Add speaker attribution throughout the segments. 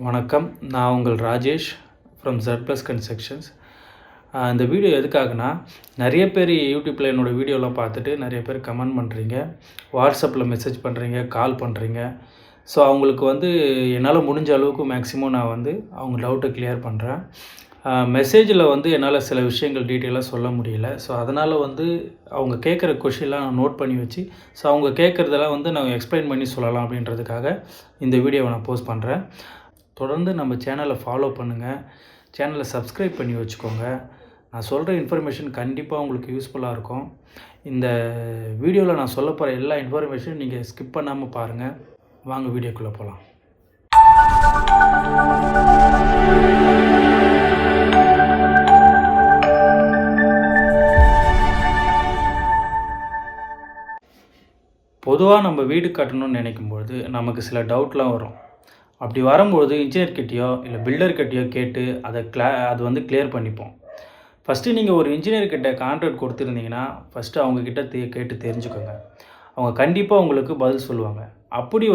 Speaker 1: வணக்கம். நான் உங்கள் ராஜேஷ் ஃப்ரம் Z+ கன்ஸ்ட்ரக்ஷன்ஸ். இந்த வீடியோ எதுக்காகனா, நிறைய பேர் யூடியூப்பில் என்னோடய வீடியோலாம் பார்த்துட்டு நிறைய பேர் கமெண்ட் பண்ணுறீங்க, வாட்ஸ்அப்பில் மெசேஜ் பண்ணுறீங்க, கால் பண்ணுறீங்க. ஸோ அவங்களுக்கு என்னால் முடிஞ்ச அளவுக்கு மேக்ஸிமம் நான் அவங்க டவுட்டை கிளியர் பண்ணுறேன். மெசேஜில் என்னால் சில விஷயங்கள் டீட்டெயிலாக சொல்ல முடியல. ஸோ அதனால் அவங்க கேட்குற கொஷின்லாம் நான் நோட் பண்ணி வச்சு, ஸோ அவங்க கேட்குறதெல்லாம் நான் எக்ஸ்பிளைன் பண்ணி சொல்லலாம் அப்படின்றதுக்காக இந்த வீடியோவை நான் போஸ்ட் பண்ணுறேன். தொடர்ந்து நம்ம சேனலை ஃபாலோ பண்ணுங்கள், சேனலை சப்ஸ்கிரைப் பண்ணி வச்சுக்கோங்க. நான் சொல்கிற இன்ஃபர்மேஷன் கண்டிப்பாக உங்களுக்கு யூஸ்ஃபுல்லாக இருக்கும். இந்த வீடியோவில் நான் சொல்ல போகிற எல்லா இன்ஃபர்மேஷனும் நீங்கள் ஸ்கிப் பண்ணாமல் பாருங்கள். வாங்க வீடியோக்குள்ளே போகலாம். பொதுவாக நம்ம வீடு கட்டணும்னு நினைக்கும்போது நமக்கு சில டவுட்லாம் வரும். அப்படி வரும்போது இன்ஜினியர்கிட்டையோ இல்லை பில்டர்கிட்டையோ கேட்டு அதை கிளியர் பண்ணிப்போம். ஃபஸ்ட்டு நீங்கள் ஒரு இன்ஜினியர்கிட்ட கான்ட்ராக்ட் கொடுத்துருந்தீங்கன்னா ஃபஸ்ட்டு அவங்கக்கிட்ட கேட்டு தெரிஞ்சுக்கோங்க. அவங்க கண்டிப்பாக உங்களுக்கு பதில் சொல்லுவாங்க. அப்படி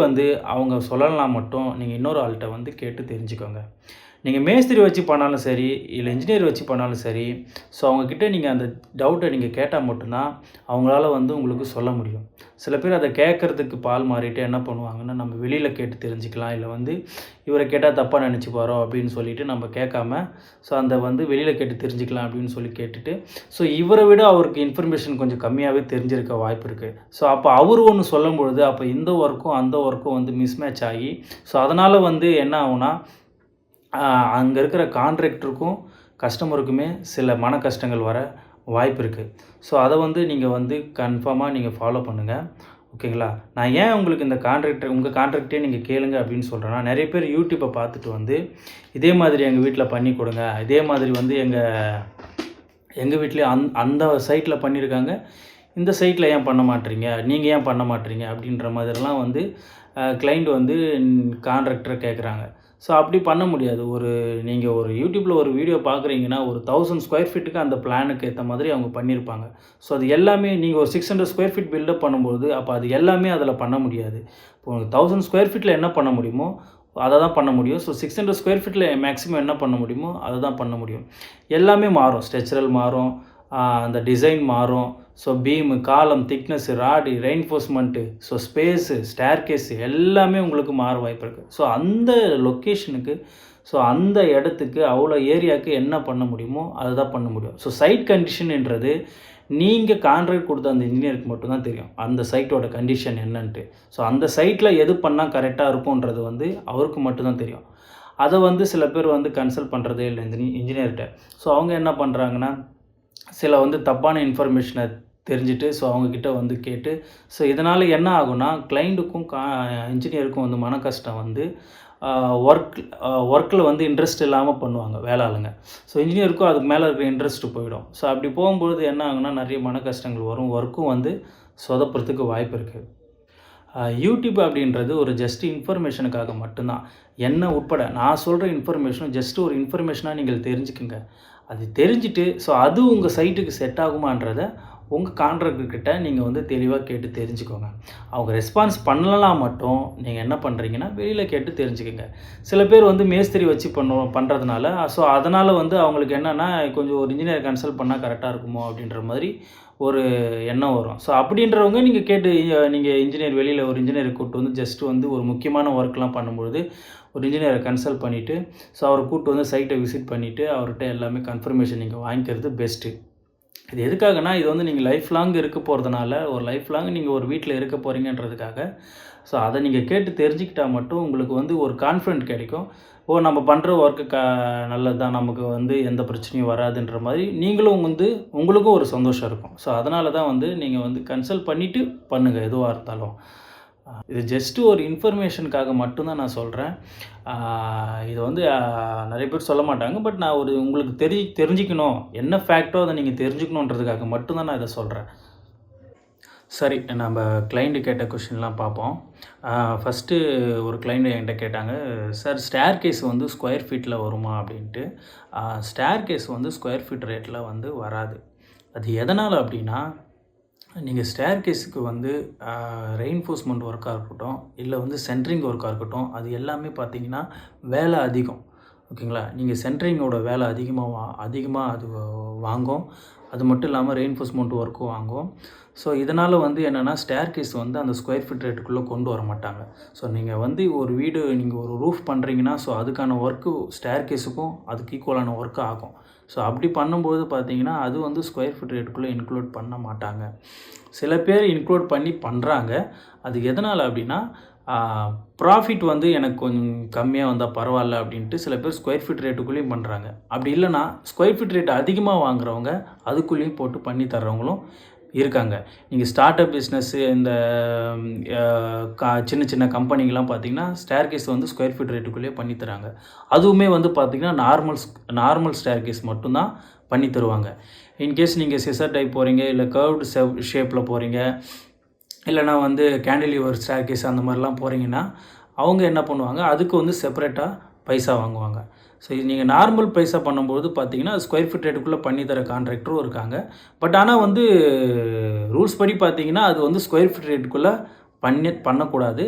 Speaker 1: அவங்க சொல்லலாம் மட்டும் நீங்கள் இன்னொரு ஆள்கிட்ட கேட்டு தெரிஞ்சுக்கோங்க. நீங்கள் மேஸ்திரி வச்சு பண்ணாலும் சரி, இல்லை இன்ஜினியர் வச்சு பண்ணாலும் சரி, ஸோ அவங்கக்கிட்ட நீங்கள் அந்த டவுட்டை நீங்கள் கேட்டால் மட்டும்தான் அவங்களால உங்களுக்கு சொல்ல முடியும். சில பேர் அதை கேட்குறதுக்கு பால் மாறிட்டு என்ன பண்ணுவாங்கன்னா, நம்ம வெளியில் கேட்டு தெரிஞ்சுக்கலாம், இல்லை இவரை கேட்டால் தப்பாக நினச்சிப்பாரோ அப்படின்னு சொல்லிவிட்டு நம்ம கேட்காம, ஸோ அந்த வெளியில் கேட்டு தெரிஞ்சுக்கலாம் அப்படின்னு சொல்லி கேட்டுட்டு, ஸோ இவரை விட அவருக்கு இன்ஃபர்மேஷன் கொஞ்சம் கம்மியாகவே தெரிஞ்சிருக்க வாய்ப்பு இருக்குது. ஸோ அப்போ அவர் ஒன்று சொல்லும் பொழுது அப்போ இந்த ஒர்க்கும் அந்த ஒர்க்கும் மிஸ்மேட்ச் ஆகி, ஸோ அதனால் என்ன ஆகும்னா, அங்கே இருக்கிற கான்ட்ராக்டருக்கும் கஸ்டமருக்குமே சில மன கஷ்டங்கள் வர வாய்ப்பு இருக்குது. ஸோ அதை நீங்கள் கன்ஃபார்மாக நீங்கள் ஃபாலோ பண்ணுங்கள். ஓகேங்களா? நான் ஏன் உங்களுக்கு இந்த உங்கள் கான்ட்ராக்டே நீங்கள் கேளுங்க அப்படின்னு சொல்கிறேன்னா, நிறைய பேர் யூடியூப்பை பார்த்துட்டு இதே மாதிரி எங்கள் வீட்டில் பண்ணி கொடுங்க, இதே மாதிரி எங்கள் வீட்லேயே அந்த சைட்டில் பண்ணியிருக்காங்க, இந்த சைட்டில் ஏன் பண்ண மாட்டேறீங்க, நீங்கள் ஏன் பண்ண மாட்டேறீங்க அப்படின்ற மாதிரிலாம் கிளைண்ட் கான்ட்ராக்டரை கேட்குறாங்க. ஸோ அப்படி பண்ண முடியாது. நீங்கள் ஒரு யூடியூப்பில் ஒரு வீடியோ பார்க்குறீங்கன்னா, ஒரு 1000 ஸ்கொயர் ஃபீட்டுக்கு அந்த பிளானுக்கு ஏற்ற மாதிரி அவங்க பண்ணியிருப்பாங்க. ஸோ அது எல்லாமே நீங்கள் ஒரு 600 ஸ்கொயர் ஃபீட் பில்டப் பண்ணும்போது, அப்போ அது எல்லாமே அதில் பண்ண முடியாது. இப்போ 1000 ஸ்கொயர் ஃபீட்டில் என்ன பண்ண முடியுமோ அதை தான் பண்ண முடியும். ஸோ 600 ஸ்கொயர் ஃபீட்டில் மேக்ஸிமம் என்ன பண்ண முடியுமோ அதை தான் பண்ண முடியும். எல்லாமே மாறும். ஸ்ட்ரக்சரல் மாறும், அந்த டிசைன் மாறும். ஸோ பீமு, காலம், thickness, rod, reinforcement, so space, staircase எல்லாமே உங்களுக்கு மாற வாய்ப்பு இருக்குது. ஸோ அந்த லொக்கேஷனுக்கு, ஸோ அந்த இடத்துக்கு, அவ்வளோ ஏரியாவுக்கு என்ன பண்ண முடியுமோ அதை தான் பண்ண முடியும். ஸோ சைட் கண்டிஷன்ன்றது நீங்கள் கான்ட்ராக்ட் கொடுத்த அந்த இன்ஜினியருக்கு மட்டும்தான் தெரியும், அந்த சைட்டோட கண்டிஷன் என்னன்ட்டு. ஸோ அந்த சைட்டில் எது பண்ணால் கரெக்டாக இருக்கும்ன்றது அவருக்கு மட்டும்தான் தெரியும். அதை சில பேர் கன்சல்ட் பண்ணுறதே இல்லை இந்த இன்ஜினியர்கிட்ட. ஸோ அவங்க என்ன பண்ணுறாங்கன்னா, சில தப்பான இன்ஃபர்மேஷனை தெரிஞ்சுட்டு, ஸோ அவங்கக்கிட்ட கேட்டு, ஸோ இதனால் என்ன ஆகும்னா, கிளைண்ட்டுக்கும் இன்ஜினியருக்கும் மன கஷ்டம் ஒர்க்கில் இன்ட்ரெஸ்ட் இல்லாமல் பண்ணுவாங்க வேலை ஆளுங்க. ஸோ இன்ஜினியருக்கும் அதுக்கு மேலே இருக்கிற இன்ட்ரெஸ்ட்டு போயிடும். ஸோ அப்படி போகும்பொழுது என்ன ஆகுனா, நிறைய மன கஷ்டங்கள் வரும், ஒர்க்கும் சொதப்புறதுக்கு வாய்ப்பு இருக்குது. யூடியூப் அப்படின்றது ஒரு ஜஸ்ட் இன்ஃபர்மேஷனுக்காக மட்டும்தான். என்ன உட்பட நான் சொல்கிற இன்ஃபர்மேஷனும் ஜஸ்ட்டு ஒரு இன்ஃபர்மேஷனாக நீங்கள் தெரிஞ்சுக்குங்க. அது தெரிஞ்சுட்டு, ஸோ அது உங்கள் சைட்டுக்கு செட் ஆகுமான்றதை உங்கள் கான்ட்ராக்டர்கிட்ட நீங்கள் தெளிவாக கேட்டு தெரிஞ்சுக்கோங்க. அவங்க ரெஸ்பான்ஸ் பண்ணலாம் மட்டும் நீங்கள் என்ன பண்ணுறீங்கன்னா, வெளியில் கேட்டு தெரிஞ்சுக்கோங்க. சில பேர் மேஸ்திரி வச்சு பண்ணுறதுனால, ஸோ அதனால் அவங்களுக்கு என்னென்னா, கொஞ்சம் ஒரு இன்ஜினியர் கன்சல்ட் பண்ணால் கரெக்டாக இருக்குமோ அப்படின்ற மாதிரி ஒரு எண்ணம் வரும். ஸோ அப்படின்றவங்க நீங்கள் கேட்டு, நீங்கள் இன்ஜினியர் வெளியில் ஒரு இன்ஜினியரை கூப்பிட்டு ஜஸ்ட்டு ஒரு முக்கியமான ஒர்க்லாம் பண்ணும்பொழுது ஒரு இன்ஜினியரை கன்சல்ட் பண்ணிவிட்டு, ஸோ அவரை கூப்பிட்டு சைட்டை விசிட் பண்ணிவிட்டு அவர்கிட்ட எல்லாமே கன்ஃபர்மேஷன் நீங்கள் வாங்கிக்கிறது பெஸ்ட்டு. இது எதுக்காகனா, இது நீங்கள் லைஃப் லாங் இருக்க போகிறதுனால, ஒரு லைஃப் லாங் நீங்கள் ஒரு வீட்டில் இருக்க போகிறீங்கன்றதுக்காக. ஸோ அதை நீங்கள் கேட்டு தெரிஞ்சுக்கிட்டால் மட்டும் உங்களுக்கு ஒரு கான்ஃபிடென்ட் கிடைக்கும். நம்ம பண்ணுற ஒர்க்கு நல்லது தான், நமக்கு எந்த பிரச்சனையும் வராதுன்ற மாதிரி நீங்களும் உங்களுக்கும் ஒரு சந்தோஷம் இருக்கும். ஸோ அதனால தான் நீங்கள் கன்சல்ட் பண்ணிவிட்டு பண்ணுங்கள் எதுவாக இருந்தாலும். இது ஜஸ்ட்டு ஒரு இன்ஃபர்மேஷனுக்காக மட்டும்தான் நான் சொல்கிறேன். இது நிறைய பேர் சொல்ல மாட்டாங்க. பட் நான் உங்களுக்கு தெரிஞ்சுக்கணும், என்ன ஃபேக்டோ அதை நீங்கள் தெரிஞ்சுக்கணுன்றதுக்காக மட்டும்தான் நான் இதை சொல்கிறேன். சரி, நம்ம கிளைண்ட்டு கேட்ட கொஷின்லாம் பார்ப்போம். ஃபஸ்ட்டு ஒரு கிளைண்ட் என்கிட்ட கேட்டாங்க, சார் ஸ்டேர்கேஸ் ஸ்கொயர் ஃபீட்டில் வருமா அப்படின்ட்டு. ஸ்டேர்கேஸ் ஸ்கொயர் ஃபீட் ரேட்டில் வராது. அது எதனால் அப்படின்னா, நீங்கள் ஸ்டேர்கேஸுக்கு வந்து ரெயின்ஃபோர்ஸ்மெண்ட் ஒர்க்காக இருக்கட்டும், இல்லை வந்து சென்ட்ரிங் ஒர்க்காக இருக்கட்டும், அது எல்லாமே பார்த்தீங்கன்னா வேலை அதிகம். ஓகேங்களா? நீங்கள் சென்ட்ரிங்கோட வேலை அதிகமாக அது வாங்கும். அது மட்டும் இல்லாமல் ரெயின்ஃபோர்ஸ்மெண்ட் ஒர்க்கும் வாங்கும். ஸோ இதனால் வந்து என்னென்னா ஸ்டேர்கேஸ் வந்து அந்த ஸ்கொயர் ஃபீட் ரேட்டுக்குள்ளே கொண்டு வர மாட்டாங்க. ஸோ நீங்கள் வந்து ஒரு வீடு நீங்கள் ஒரு ரூஃப் பண்ணுறீங்கன்னா, ஸோ அதுக்கான ஒர்க்கு ஸ்டேர்கேஸுக்கும் அதுக்கு ஈக்குவலான ஒர்க்கு ஆகும். ஸோ அப்படி பண்ணும்போது பார்த்தீங்கன்னா, அது வந்து ஸ்கொயர் ஃபீட் ரேட்டுக்குள்ளே இன்க்ளூட் பண்ண மாட்டாங்க. சில பேர் இன்க்ளூட் பண்ணி பண்ணுறாங்க. அது எதனால் அப்படின்னா, ப்ராஃபிட் வந்து எனக்கு கொஞ்சம் கம்மியாக வந்தால் பரவாயில்ல அப்படின்ட்டு சில பேர் ஸ்கொயர் ஃபீட் ரேட்டுக்குள்ளேயும் பண்ணுறாங்க. அப்படி இல்லைனா ஸ்கொயர் ஃபீட் ரேட் அதிகமாக வாங்குறவங்க அதுக்குள்ளேயும் போட்டு பண்ணி தர்றவங்களும் இருக்காங்க. நீங்கள் ஸ்டார்ட் அப் பிஸ்னஸ்ஸு இந்த சின்ன சின்ன கம்பெனிங்கெலாம் பார்த்தீங்கன்னா, ஸ்டேர்கேஸ் வந்து ஸ்கொயர் ஃபீட் ரேட்டுக்குள்ளேயே பண்ணி தராங்க. அதுவுமே வந்து பார்த்தீங்கன்னா, நார்மல் ஸ்டேர்கேஸ் மட்டும்தான் பண்ணி தருவாங்க. இன்கேஸ் நீங்கள் சிசர் டைப் போகிறீங்க, இல்லை கர்வ்டு ஷேப்பில் போகிறீங்க, இல்லைனா வந்து கேண்டிலிவர் ஸ்டேர்கேஸ் அந்த மாதிரிலாம் போகிறீங்கன்னா, அவங்க என்ன பண்ணுவாங்க, அதுக்கு வந்து செப்பரேட்டாக பைசா வாங்குவாங்க. ஸோ இது நீங்கள் நார்மல் பைசா பண்ணும்போது பார்த்தீங்கன்னா, ஸ்கொயர் ஃபீட் ரேட்டுக்குள்ளே பண்ணி தர கான்ட்ராக்டரும் இருக்காங்க. பட் ஆனால் வந்து ரூல்ஸ் படி பார்த்தீங்கன்னா, அது வந்து ஸ்கொயர் ஃபீட் ரேட்டுக்குள்ளே பண்ணக்கூடாது.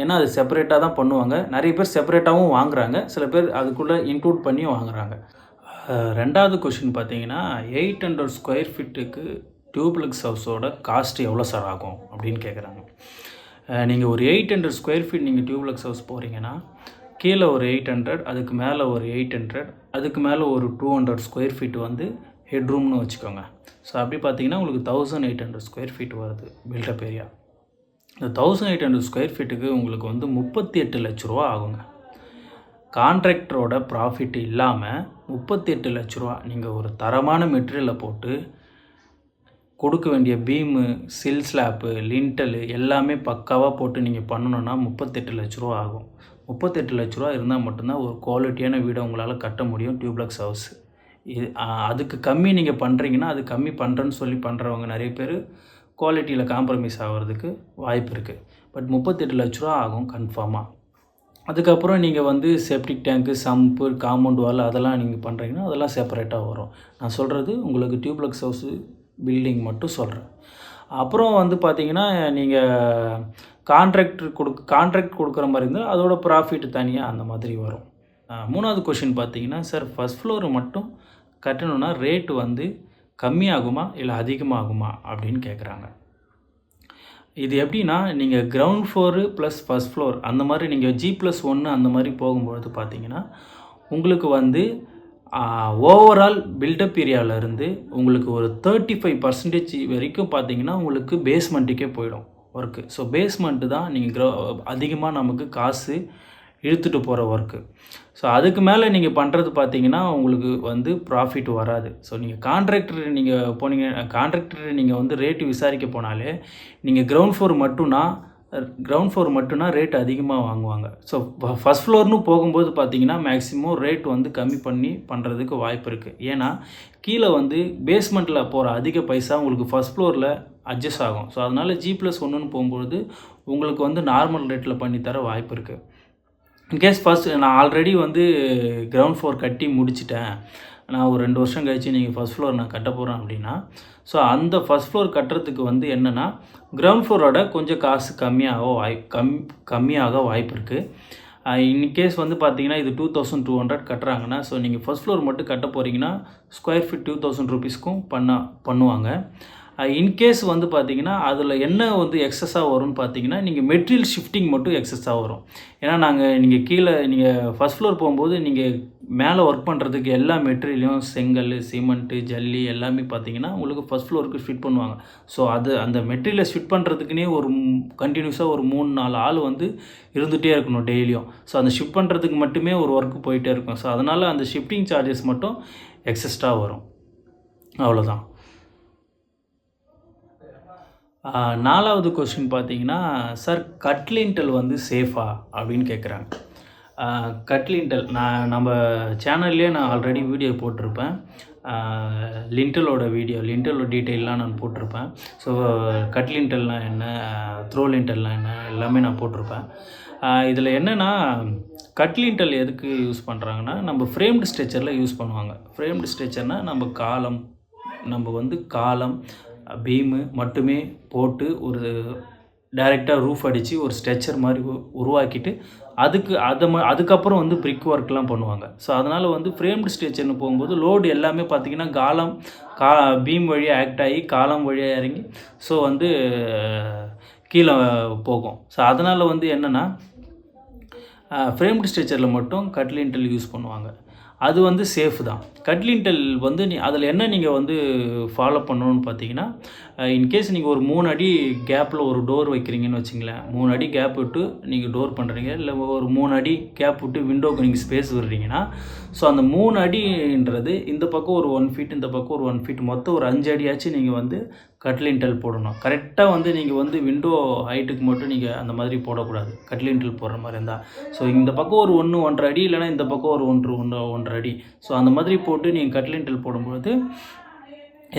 Speaker 1: ஏன்னா அது செப்பரேட்டாக தான் பண்ணுவாங்க. நிறைய பேர் செப்பரேட்டாகவும் வாங்குறாங்க. சில பேர் அதுக்குள்ளே இன்க்ளூட் பண்ணியும் வாங்குறாங்க. 2வது கொஷின் பார்த்தீங்கன்னா, 800 ஸ்கொயர் ஃபீட்டுக்கு டியூப்ளெக்ஸ் ஹவுஸோட காஸ்ட் எவ்வளோ சார் ஆகும் அப்படின்னு கேட்குறாங்க. நீங்கள் ஒரு 800 ஸ்கொயர் ஃபீட் நீங்கள் டியூப்ளெக்ஸ் ஹவுஸ் போகிறீங்கன்னா, கீழே ஒரு 800, அதுக்கு மேலே ஒரு 800, அதுக்கு மேலே ஒரு 200 ஸ்கொயர் ஃபீட் வந்து ஹெட்ரூம்னு வச்சுக்கோங்க. ஸோ அப்படி பார்த்தீங்கன்னா உங்களுக்கு 1800 ஸ்கொயர் ஃபீட் வருது பில்டப் ஏரியா. இந்த 1800 ஸ்கொயர் ஃபீட்டுக்கு உங்களுக்கு வந்து 38 லட்ச ரூபா ஆகுங்க. கான்ட்ராக்டரோட ப்ராஃபிட் இல்லாமல் 38 லட்ச ரூபா நீங்கள் ஒரு தரமான மெட்டீரியலை போட்டு கொடுக்க வேண்டிய பீமு, சில் ஸ்லாப்பு, லிண்டலு எல்லாமே பக்காவாக போட்டு நீங்கள் பண்ணணுன்னா 38 லட்ச ரூபா ஆகும். 38 லட்ச ரூபா இருந்தால் மட்டும்தான் ஒரு குவாலிட்டியான வீடை உங்களால் கட்ட முடியும் டியூப்ளெக்ஸ் ஹவுஸ். அதுக்கு கம்மி நீங்கள் பண்ணுறீங்கன்னா, அது கம்மி பண்ணுறேன்னு சொல்லி பண்ணுறவங்க நிறைய பேர் குவாலிட்டியில் காம்ப்ரமைஸ் ஆகிறதுக்கு வாய்ப்பு இருக்குது. பட் 38 லட்ச ரூபா ஆகும் கன்ஃபார்மாக. அதுக்கப்புறம் நீங்கள் வந்து செப்டிக் டேங்க்கு, சம்பு, காம்பவுண்ட் வால் அதெல்லாம் நீங்கள் பண்ணுறீங்கன்னா அதெல்லாம் செப்பரேட்டாக வரும். நான் சொல்கிறது உங்களுக்கு டியூப்ளெக்ஸ் ஹவுஸு பில்டிங் மட்டும் சொல்கிறேன். அப்புறம் வந்து பார்த்தீங்கன்னா, நீங்கள் கான்ட்ராக்ட் கொடுக்குற மாதிரி இருந்தால் அதோட ப்ராஃபிட் தனியாக அந்த மாதிரி வரும். 3வது கொஷின் பார்த்தீங்கன்னா, சார் ஃபஸ்ட் ஃப்ளோர் மட்டும் கட்டணுன்னா ரேட்டு வந்து கம்மியாகுமா இல்லை அதிகமாகுமா அப்படின்னு கேட்குறாங்க. இது எப்படின்னா, நீங்கள் ground floor plus first floor அந்த மாதிரி நீங்கள் G+1 அந்த மாதிரி போகும்பொழுது பார்த்தீங்கன்னா, உங்களுக்கு வந்து ஓவரால் பில்டப் ஏரியாவிலேருந்து உங்களுக்கு ஒரு 35% வரைக்கும் பார்த்தீங்கன்னா, உங்களுக்கு பேஸ்மெண்ட்டுக்கே போயிடும் ஒர்க்கு. ஸோ பேஸ்மெண்ட்டு தான் நீங்கள் அதிகமாக நமக்கு காசு இழுத்துட்டு போகிற ஒர்க்கு. ஸோ அதுக்கு மேலே நீங்கள் பண்ணுறது பார்த்தீங்கன்னா, உங்களுக்கு வந்து ப்ராஃபிட் வராது. ஸோ நீங்கள் கான்ட்ராக்டர் நீங்கள் வந்து ரேட்டு விசாரிக்க போனாலே, நீங்கள் கிரவுண்ட் ஃப்ளோர் மட்டும்னா ரேட் அதிகமாக வாங்குவாங்க. ஸோ ஃபஸ்ட் ஃப்ளோர்னு போகும்போது பார்த்தீங்கன்னா, மேக்ஸிமம் ரேட் வந்து கம்மி பண்ணி பண்ணுறதுக்கு வாய்ப்பு இருக்குது. ஏன்னா கீழே வந்து பேஸ்மெண்ட்டில் போகிற அதிக பைசா உங்களுக்கு ஃபஸ்ட் ஃப்ளோரில் அட்ஜஸ்ட் ஆகும். ஸோ அதனால் G+1ன்னு போகும்பொழுது உங்களுக்கு வந்து நார்மல் ரேட்டில் பண்ணித்தர வாய்ப்பு இருக்குது. இன்கேஸ் நான் ஆல்ரெடி வந்து கிரவுண்ட் ஃப்ளோர் கட்டி முடிச்சிட்டேன், நான் ஒரு 2 வருஷம் கழிச்சு நீங்கள் ஃபஸ்ட் ஃப்ளோர் நான் கட்ட போகிறேன் அப்படின்னா, ஸோ அந்த ஃபஸ்ட் ஃப்ளோர் கட்டுறதுக்கு வந்து என்னென்னா, கிரவுண்ட் ஃப்ளோரோட கொஞ்சம் காசு கம்மியாக வாய்ப்பு இருக்குது. இன்கேஸ் வந்து பார்த்தீங்கன்னா, இது 2200 கட்டுறாங்கன்னா, ஸோ நீங்கள் ஃபஸ்ட் ஃப்ளோர் மட்டும் கட்ட போகிறீங்கன்னா ஸ்கொயர் ஃபீட் 2000 ருபீஸ்க்கும் பண்ணுவாங்க. இன்கேஸ் வந்து பார்த்தீங்கன்னா, அதில் என்ன வந்து எக்ஸஸாக வரும்னு பார்த்தீங்கன்னா, நீங்கள் மெட்டீரியல் ஷிஃப்டிங் மட்டும் எக்ஸஸாக வரும். ஏன்னா நீங்கள் ஃபஸ்ட் ஃப்ளோர் போகும்போது நீங்கள் மேலே ஒர்க் பண்ணுறதுக்கு எல்லா மெட்டீரியலையும் செங்கல், சிமெண்ட்டு, ஜல்லி எல்லாமே பார்த்தீங்கன்னா, உங்களுக்கு ஃபஸ்ட் ஃப்ளோருக்கு ஃபிட் பண்ணுவாங்க. ஸோ அந்த மெட்டீரியலை ஃபிட் பண்ணுறதுக்குனே கண்டினியூஸாக ஒரு 3-4 ஆள் வந்து இருந்துகிட்டே இருக்கணும் டெய்லியும். ஸோ அந்த ஷிஃப்ட் பண்ணுறதுக்கு மட்டுமே ஒரு ஒர்க்கு போயிட்டே இருக்கும். ஸோ அதனால் அந்த ஷிஃப்டிங் சார்ஜஸ் மட்டும் எக்ஸஸ்ட்ராக வரும். அவ்வளோதான். 4வது கொஸ்டின் பார்த்தீங்கன்னா, சார் கட்லின்டல் வந்து சேஃபா அப்படின்னு கேட்குறாங்க. கட்லின்டல் நம்ம சேனல்லே நான் ஆல்ரெடி வீடியோ போட்டிருப்பேன். லிண்டலோட டீட்டெயிலெலாம் நான் போட்டிருப்பேன். ஸோ கட்லின்டல்னால் என்ன, த்ரோலின்டல்னால் என்ன எல்லாமே நான் போட்டிருப்பேன். இதில் என்னென்னா, கட்லின்டல் எதுக்கு யூஸ் பண்ணுறாங்கன்னா, நம்ம ஃப்ரேம்டு ஸ்ட்ரக்சரில் யூஸ் பண்ணுவாங்க. ஃப்ரேம்டு ஸ்ட்ரக்சர்னால் நம்ம காலம் பீமு மட்டுமே போட்டு ஒரு டைரெக்டாக ரூஃப் அடித்து ஒரு ஸ்ட்ரெச்சர் மாதிரி உருவாக்கிட்டு அதுக்கப்புறம் வந்து பிரிக் ஒர்க்லாம் பண்ணுவாங்க. ஸோ அதனால் வந்து ஃப்ரேம்டு ஸ்ட்ரெச்சர்னு போகும்போது லோடு எல்லாமே பார்த்திங்கன்னா பீம் வழியாக ஆக்ட் ஆகி காலம் வழியாக இறங்கி ஸோ வந்து கீழே போகும். ஸோ அதனால் வந்து என்னென்னா ஃப்ரேம்டு ஸ்ட்ரெச்சரில் மட்டும் கட்லின்டல் யூஸ் பண்ணுவாங்க. அது வந்து சேஃப் தான். கட்லின்டல் வந்து அதில் என்ன நீங்கள் வந்து ஃபாலோ பண்ணணும்னு பார்த்தீங்கன்னா, இன்கேஸ் நீங்கள் ஒரு 3 அடி கேப்பில் ஒரு டோர் வைக்கிறீங்கன்னு வச்சுங்களேன், 3 அடி கேப் விட்டு நீங்கள் டோர் பண்ணுறீங்க, இல்லை ஒரு 3 அடி கேப் விட்டு விண்டோக்கு நீங்கள் ஸ்பேஸ் விடுறீங்கன்னா, ஸோ அந்த 3 அடின்றது இந்த பக்கம் ஒரு 1 ஃபீட், இந்த பக்கம் ஒரு 1 ஃபீட், மொத்தம் ஒரு 5 அடியாச்சும் நீங்கள் வந்து கட்லின்டல் போடணும். கரெக்டாக வந்து நீங்கள் வந்து விண்டோ ஹைட்டுக்கு மட்டும் நீங்கள் அந்த மாதிரி போடக்கூடாது, கட்லின்டல் போடுற மாதிரி இருந்தால். ஸோ இந்த பக்கம் ஒரு 1-1.5 அடி, இல்லைனா இந்த பக்கம் ஒரு 1-1.5 அடி, ஸோ அந்த மாதிரி போட்டு நீங்கள் கட்லின்டல் போடும்போது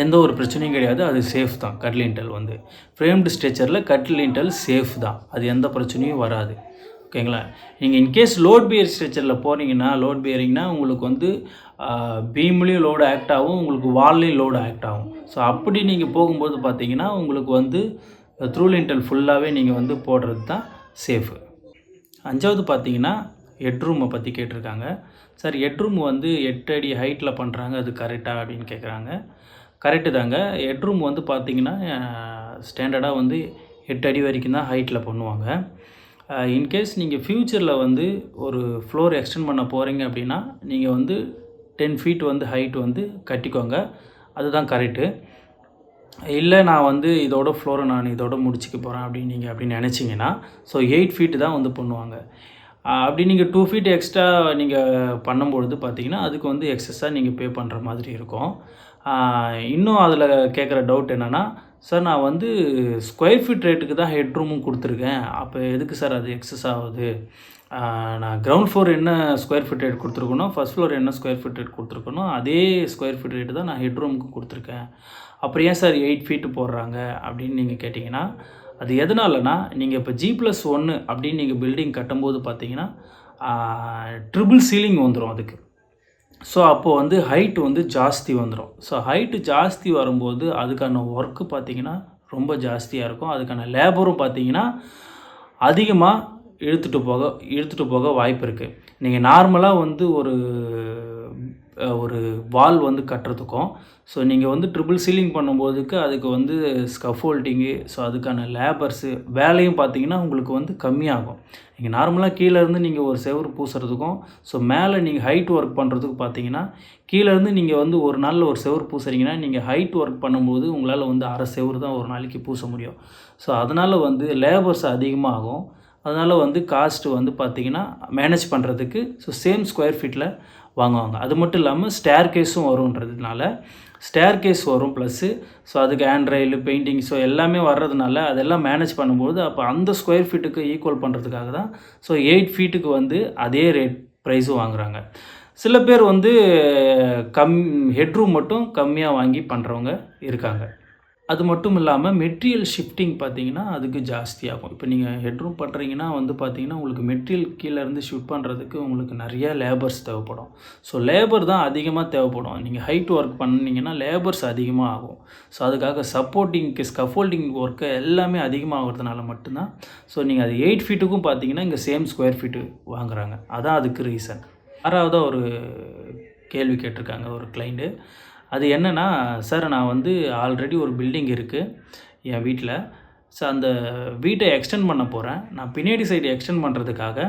Speaker 1: எந்த ஒரு பிரச்சனையும் கிடையாது. அது சேஃப் தான். கட்லின்டல் வந்து ஃப்ரேம்டு ஸ்ட்ரெச்சரில் கட்லின்டல் சேஃப் தான். அது எந்த பிரச்சனையும் வராது. ஓகேங்களா? நீங்கள் இன்கேஸ் லோட் பியர் ஸ்ட்ரெச்சரில் போகிறீங்கன்னா, லோட் பியரிங்னா உங்களுக்கு வந்து பீம்லேயும் லோடு ஆக்ட் ஆகும், உங்களுக்கு வால்லையும் லோடு ஆக்ட் ஆகும். ஸோ அப்படி நீங்கள் போகும்போது பார்த்தீங்கன்னா உங்களுக்கு வந்து த்ரூ லிண்டல் ஃபுல்லாகவே நீங்கள் வந்து போடுறது தான் சேஃபு. 5வது பார்த்தீங்கன்னா ஹெட்ரூமை பற்றி கேட்டிருக்காங்க. சார் ஹெட்ரூம் வந்து 8 அடி ஹைட்டில் பண்ணுறாங்க, அது கரெக்டாக அப்படின்னு கேட்குறாங்க. கரெக்டு தாங்க. ஹெட்ரூம் வந்து பார்த்திங்கன்னா ஸ்டாண்டர்டாக வந்து 8 அடி வரைக்கும் தான் ஹைட்டில் பண்ணுவாங்க. இன்கேஸ் நீங்கள் ஃப்யூச்சரில் வந்து ஒரு ஃப்ளோர் எக்ஸ்டெண்ட் பண்ண போகிறீங்க அப்படின்னா நீங்கள் வந்து 10 ஃபீட் வந்து ஹைட் வந்து கட்டிக்கோங்க, அதுதான் கரெக்டு. இல்லை நான் வந்து இதோட ஃப்ளோரை நான் இதோட முடிச்சுக்க போகிறேன் அப்படின்னு நினச்சிங்கன்னா ஸோ 8 ஃபீட்டு தான் வந்து பண்ணுவாங்க. அப்படி நீங்கள் 2 ஃபீட் எக்ஸ்ட்ரா நீங்கள் பண்ணும்பொழுது பார்த்தீங்கன்னா அதுக்கு வந்து எக்ஸஸாக நீங்கள் பே பண்ணுற மாதிரி இருக்கும். இன்னும் அதில் கேட்குற டவுட் என்னென்னா, சார் நான் வந்து ஸ்கொயர் ஃபீட் ரேட்டுக்கு தான் ஹெட்ரூமும் கொடுத்துருக்கேன், அப்போ எதுக்கு சார் அது எக்ஸஸ் ஆகுது? நான் கிரவுண்ட் ஃப்ளோர் என்ன ஸ்கொயர் ஃபீட் ரேட் கொடுத்துருக்கணும், ஃபஸ்ட் ஃப்ளோர் என்ன ஸ்கொயர் ஃபீட் ரேட் கொடுத்துருக்கணும், அதே ஸ்கொயர் ஃபீட் ரேட்டு தான் நான் ஹெட்ரூமுக்கு கொடுத்துருக்கேன், அப்புறம் ஏன் சார் 8 ஃபீட்டு போடுறாங்க அப்படின்னு நீங்கள் கேட்டிங்கன்னா, அது எதனாலனா நீங்கள் இப்போ G+1 அப்படின்னு நீங்கள் பில்டிங் கட்டும்போது பார்த்தீங்கன்னா ட்ரிபிள் சீலிங் வந்துடும் அதுக்கு. ஸோ அப்போது வந்து ஹைட்டு வந்து ஜாஸ்தி வந்துடும். ஸோ ஹைட்டு ஜாஸ்தி வரும்போது அதுக்கான ஒர்க்கு பார்த்திங்கன்னா ரொம்ப ஜாஸ்தியாக இருக்கும். அதுக்கான லேபரும் பார்த்திங்கன்னா அதிகமாக இழுத்துட்டு போக வாய்ப்பு இருக்குது. நீங்கள் நார்மலாக வந்து ஒரு வால் வந்து கட்டுறதுக்கும் ஸோ நீங்கள் வந்து ட்ரிபிள் சீலிங் பண்ணும்போதுக்கு அதுக்கு வந்து ஸ்கஃபோல்டிங்கு, ஸோ அதுக்கான லேபர்ஸு வேலையும் பார்த்திங்கன்னா உங்களுக்கு வந்து கம்மியாகும். நீங்கள் நார்மலாக கீழேருந்து நீங்கள் ஒரு செவுறு பூசுறதுக்கும் ஸோ மேலே நீங்கள் ஹைட் ஒர்க் பண்ணுறதுக்கு பார்த்தீங்கன்னா கீழேருந்து நீங்கள் வந்து ஒரு நாளில் ஒரு செவுறு பூசுறீங்கன்னா நீங்கள் ஹைட் ஒர்க் பண்ணும்போது உங்களால் வந்து அரை செவுறு தான் ஒரு நாளைக்கு பூச முடியும். ஸோ அதனால் வந்து லேபர்ஸ் அதிகமாகும். அதனால் வந்து காஸ்ட்டு வந்து பார்த்திங்கன்னா மேனேஜ் பண்ணுறதுக்கு ஸோ சேம் ஸ்கொயர் ஃபீட்டில் வாங்குவாங்க. அது மட்டும் இல்லாமல் ஸ்டேர் கேஸும் வரும்ன்றதுனால ஸ்டேர் கேஸ் வரும் ப்ளஸ்ஸு ஸோ அதுக்கு ஹேண்ட் ரெயிலு பெயிண்டிங் ஸோ எல்லாமே வர்றதுனால அதெல்லாம் மேனேஜ் பண்ணும்போது அப்போ அந்த ஸ்கொயர் ஃபீட்டுக்கு ஈக்குவல் பண்ணுறதுக்காக தான் ஸோ 8 ஃபீட்டுக்கு வந்து அதே ரேட் ப்ரைஸும் வாங்குகிறாங்க. சில பேர் வந்து ஹெட்ரூம் மட்டும் கம்மியாக வாங்கி பண்ணுறவங்க இருக்காங்க. அது மட்டும் இல்லாமல் மெட்டீரியல் ஷிஃப்டிங் பார்த்திங்கன்னா அதுக்கு ஜாஸ்தியாகும். இப்போ நீங்கள் ஹெட்ரூம் பண்ணுறீங்கன்னா வந்து பார்த்திங்கன்னா உங்களுக்கு மெட்டீரியல் கீழேருந்து ஷிஃப்ட் பண்ணுறதுக்கு உங்களுக்கு நிறையா லேபர்ஸ் தேவைப்படும். ஸோ லேபர் தான் அதிகமாக தேவைப்படும். நீங்கள் ஹைட் ஒர்க் பண்ணிங்கன்னா லேபர்ஸ் அதிகமாக ஆகும். ஸோ அதுக்காக ஸ்கஃபோல்டிங் ஒர்க்கு எல்லாமே அதிகமாகிறதுனால மட்டும்தான் ஸோ நீங்கள் அது 8 ஃபீட்டுக்கும் பார்த்தீங்கன்னா இங்கே சேம் ஸ்கொயர் ஃபீட்டு வாங்குகிறாங்க. அதான் அதுக்கு ரீசன். 6வதாக ஒரு கேள்வி கேட்டிருக்காங்க ஒரு கிளைண்ட்டு. அது என்னென்னா, சார் நான் வந்து ஆல்ரெடி ஒரு பில்டிங் இருக்குது என் வீட்டில். ஸோ அந்த வீட்டை எக்ஸ்டெண்ட் பண்ண போகிறேன். நான் பின்னாடி சைடு எக்ஸ்டெண்ட் பண்ணுறதுக்காக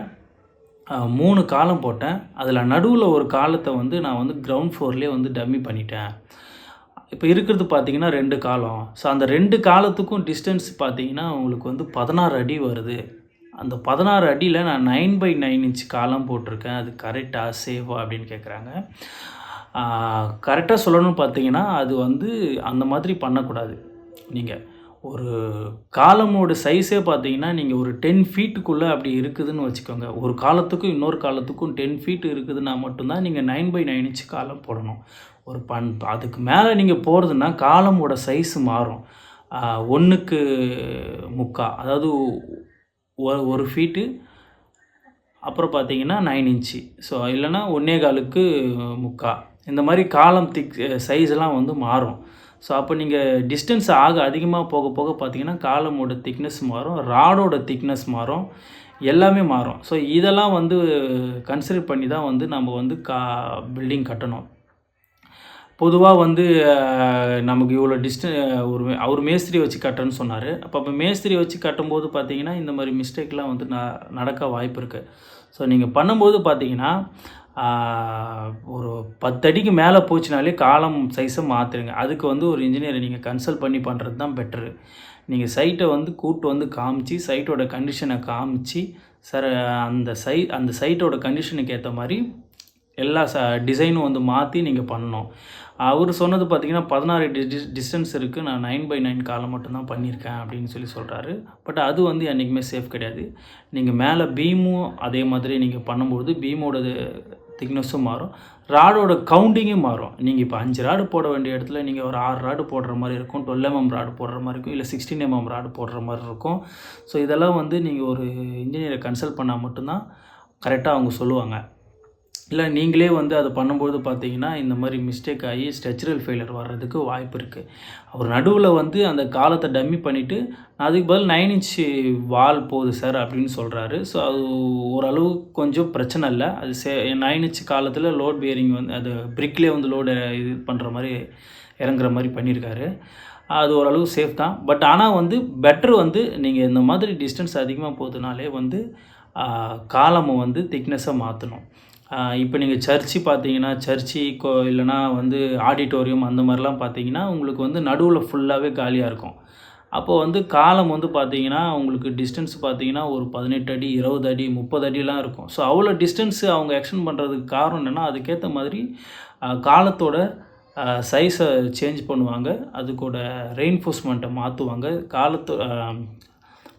Speaker 1: 3 காலம் போட்டேன். அதில் நடுவில் ஒரு காலத்தை வந்து நான் வந்து கிரவுண்ட் ஃப்ளோர்லேயே வந்து டம்மி பண்ணிட்டேன். இப்போ இருக்கிறது பார்த்திங்கன்னா 2 காலம். ஸோ அந்த 2 காலத்துக்கும் டிஸ்டன்ஸ் பார்த்திங்கன்னா உங்களுக்கு வந்து 16 அடி வருது. அந்த 16 அடியில் நான் 9x9 இன்ச் காலம் போட்டிருக்கேன். அது கரெக்டாக சேஃபா அப்படின்னு கேட்குறாங்க. கரெக்டாக சொல்லணும்னு பார்த்தீங்கன்னா அது வந்து அந்த மாதிரி பண்ணக்கூடாது. நீங்கள் ஒரு காலமோட சைஸே பார்த்தீங்கன்னா நீங்கள் ஒரு 10 ஃபீட்டுக்குள்ளே அப்படி இருக்குதுன்னு வச்சுக்கோங்க. ஒரு காலத்துக்கும் இன்னொரு காலத்துக்கும் 10 ஃபீட் இருக்குதுன்னா மட்டும்தான் நீங்கள் 9x9 இன்ச் காலம் போடணும். அதுக்கு மேலே நீங்கள் போகிறதுனா காலமோட சைஸு மாறும். 1:3 அதாவது 1 ஃபீட்டு அப்புறம் பார்த்தீங்கன்னா 9 இன்ச்சு. ஸோ இல்லைனா 1.25 இந்த மாதிரி காலம் சைஸ்லாம் வந்து மாறும். ஸோ அப்போ நீங்கள் டிஸ்டன்ஸ் அதிகமாக போக போக பார்த்தீங்கன்னா காலமோட திக்னஸ் மாறும், ராடோட திக்னஸ் மாறும், எல்லாமே மாறும். ஸோ இதெல்லாம் வந்து கன்சிடர் பண்ணி தான் வந்து நம்ம வந்து பில்டிங் கட்டணும். பொதுவாக வந்து நமக்கு இவ்வளோ அவர் மேஸ்திரி வச்சு கட்டுறேன்னு சொன்னார். அப்போ மேஸ்திரி வச்சு கட்டும்போது பார்த்தீங்கன்னா இந்த மாதிரி மிஸ்டேக்லாம் வந்து நடக்க வாய்ப்பு இருக்குது. ஸோ நீங்கள் பண்ணும்போது பார்த்தீங்கன்னா ஒரு 10 அடிக்கு மேலே போச்சுனாலே காலம் சைஸை மாற்றுங்க. அதுக்கு வந்து ஒரு இன்ஜினியரை நீங்கள் கன்சல்ட் பண்ணி பண்ணுறது தான் பெட்ரு. நீங்கள் சைட்டை வந்து கூப்பிட்டு வந்து காமிச்சு சைட்டோட கண்டிஷனை காமிச்சு சார் அந்த சைட்டோட கண்டிஷனுக்கு ஏற்ற மாதிரி எல்லா டிசைனும் வந்து மாற்றி நீங்கள் பண்ணணும். அவர் சொன்னது பார்த்திங்கன்னா 16 டிஸ்டன்ஸ் இருக்குது, நான் 9x9 காலம் மட்டும்தான் பண்ணியிருக்கேன் அப்படின்னு சொல்கிறாரு. பட் அது வந்து என்றைக்குமே சேஃப் கிடையாது. நீங்கள் மேலே பீமும் அதே மாதிரி நீங்கள் பண்ணும்போது பீமோட திக்னஸும் மாறும், ராடோட கவுண்டிங்கும் மாறும். நீங்கள் இப்போ 5 ராடு போட வேண்டிய இடத்துல நீங்கள் ஒரு 6 ராடு போடுற மாதிரி இருக்கும், 12 mm ராடு போடுற மாதிரி இருக்கும், இல்லை 16 mm ராடு போடுற மாதிரி இருக்கும். ஸோ இதெல்லாம் வந்து நீங்கள் ஒரு இன்ஜினியரை கன்சல்ட் பண்ணால் மட்டும்தான் கரெக்டாக அவங்க சொல்லுவாங்க. இல்லை நீங்களே வந்து அதை பண்ணும்போது பார்த்தீங்கன்னா இந்த மாதிரி மிஸ்டேக் ஆகி ஸ்ட்ரக்சரல் ஃபெயிலியர் வர்றதுக்கு வாய்ப்பு இருக்குது. அவர் நடுவில் வந்து அந்த காலத்தை டம்மி பண்ணிவிட்டு அதுக்கு பதில் 9 inch வால் போகுது சார் அப்படின்னு சொல்கிறாரு. ஸோ அது ஓரளவு கொஞ்சம் பிரச்சனை இல்லை. அது 9 inch காலத்தில் லோட் பியரிங் வந்து அது பிரிக்லேயே வந்து லோடு இது பண்ணுற மாதிரி இறங்குற மாதிரி பண்ணியிருக்காரு. அது ஓரளவு சேஃப் தான். பட் ஆனால் வந்து பெட்ரு வந்து நீங்கள் இந்த மாதிரி டிஸ்டன்ஸ் அதிகமாக போகுதுனாலே வந்து காலமை வந்து திக்னஸை மாற்றணும். இப்போ நீங்கள் சர்ச்சு பார்த்தீங்கன்னா இல்லைனா வந்து ஆடிட்டோரியம் அந்த மாதிரிலாம் பார்த்தீங்கன்னா உங்களுக்கு வந்து நடுவில் ஃபுல்லாகவே காலியாக இருக்கும். அப்போது வந்து காலம் வந்து பார்த்தீங்கன்னா உங்களுக்கு டிஸ்டன்ஸ் பார்த்தீங்கன்னா ஒரு 18 அடி 20 அடி 30 அடிலாம் இருக்கும். ஸோ அவ்வளோ டிஸ்டன்ஸு அவங்க எக்ஸ்டெண்ட் பண்ணுறதுக்கு காரணம் என்னென்னா அதுக்கேற்ற மாதிரி காலத்தோட சைஸை சேஞ்ச் பண்ணுவாங்க, அதுக்கூட ரெயின்ஃபோர்ஸ்மெண்ட்டை மாற்றுவாங்க,